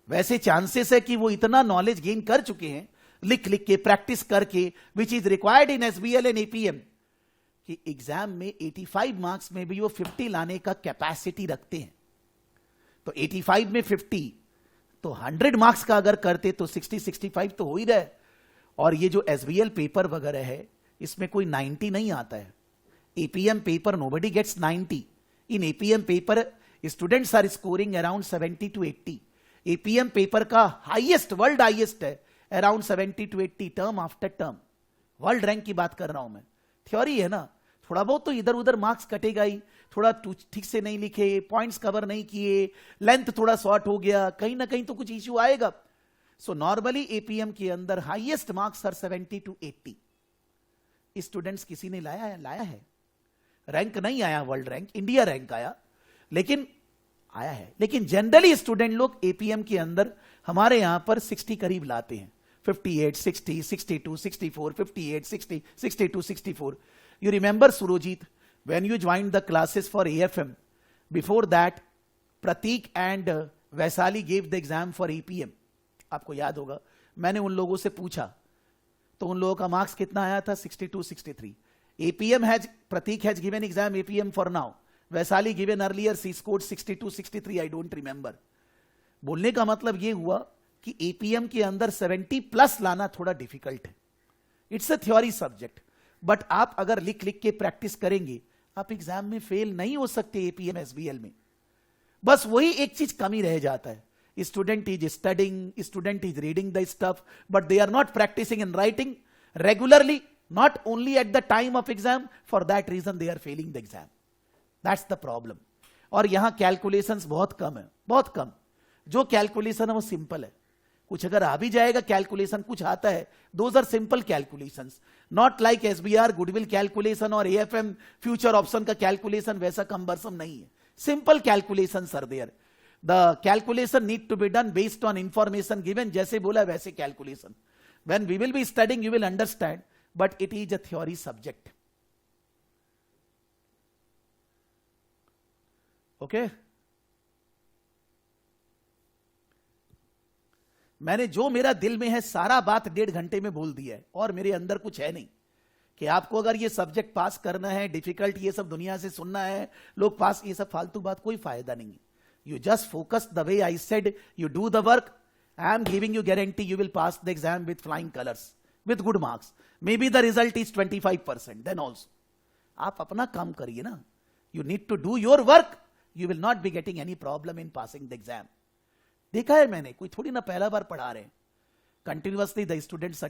वैसे चांसेस है कि वो इतना नॉलेज गेन कर चुके हैं लिख लिख के, प्रैक्टिस करके, which is required in SBL and APM, कि एग्जाम में 85 मार्क्स में भी वो 50 लाने का कैपेसिटी रखते हैं। तो 85 में 50 तो 100 मार्क्स का अगर करते तो 60-65 तो हो ही रहा है। और ये जो एसबीएल पेपर वगैरह है इसमें कोई 90 नहीं आता है। APM paper nobody gets 90। In APM paper students are scoring around 70 to 80। APM paper का हाईएस्ट, वर्ल्ड हाईएस्ट है around 70 to 80 term after term. World rank की बात कर रहा हूं मैं, थ्योरी है ना, थोड़ा बहुत तो इधर उधर मार्क्स कटेगा ही, थोड़ा ठीक से नहीं लिखे, पॉइंट्स कवर नहीं किए, लेंथ थोड़ा शॉर्ट हो गया, कहीं ना कहीं तो कुछ इश्यू आएगा। सो नॉर्मली एपीएम के अंदर highest marks are 70 to 80। Students किसी ने लाया है, रैंक नहीं आया वर्ल्ड रैंक, इंडिया रैंक आया, लेकिन आया है। लेकिन जनरली स्टूडेंट लोग एपीएम के अंदर हमारे यहां पर 60 करीब लाते हैं, 58, 60, 62, 64, 58, 60, 62, 64। You remember, Surojit, when you joined the classes for AFM, before that, Pratik and Vaisali gave the exam for APM. आपको याद होगा, मैंने उन लोगों से पूछा तो उन लोगों का मार्क्स कितना आया था, 62, 63। APM has, Pratik has given exam APM for now. Vaisali given earlier, she scored 62, 63, I don't remember. बोलने का मतलब ये हुआ कि APM के अंदर 70 प्लस लाना थोड़ा डिफिकल्ट है। It's a theory subject, but आप अगर लिख लिख के प्रैक्टिस करेंगे आप एग्जाम में फेल नहीं हो सकते। एपीएम एसबीएल में बस वही एक चीज कमी रह जाता है, student is studying, student is reading the stuff, but they are not practising in writing regularly, not only at the time of exam, for that reason they are failing the exam. That's the problem. और यहां calculations बहुत कम है, बहुत कम। जो calculation है वो simple है, कुछ अगर आ भी जाएगा कैलकुलेशन, कुछ आता है, those are simple calculations, not like SBR goodwill calculation और एएफएम फ्यूचर ऑप्शन का कैलकुलेशन वैसा कम्बरसम नहीं है। Simple calculations are there. The calculation need to be done based on information given, जैसे बोला वैसे calculation. When we will be studying you will understand, but it is a theory subject. Okay, मैंने जो मेरा दिल में है सारा बात 1.5 घंटे में बोल दिया है, और मेरे अंदर कुछ है नहीं कि आपको अगर ये सब्जेक्ट पास करना है, डिफिकल्ट ये सब दुनिया से सुनना है, लोग पास, ये सब फालतू बात, कोई फायदा नहीं है। You just focus the way I said, you do the work, I am giving you guarantee you will pass the exam with flying colours, with good marks. Maybe the result is 25%, then also आप अपना काम करिए ना। You need to do your work, you will not be getting any problem in passing the exam. देखा है मैंने, कोई थोड़ी ना पहला बार पढ़ा रहे हैं, कंटिन्यूअसली द स्टूडेंट्स आर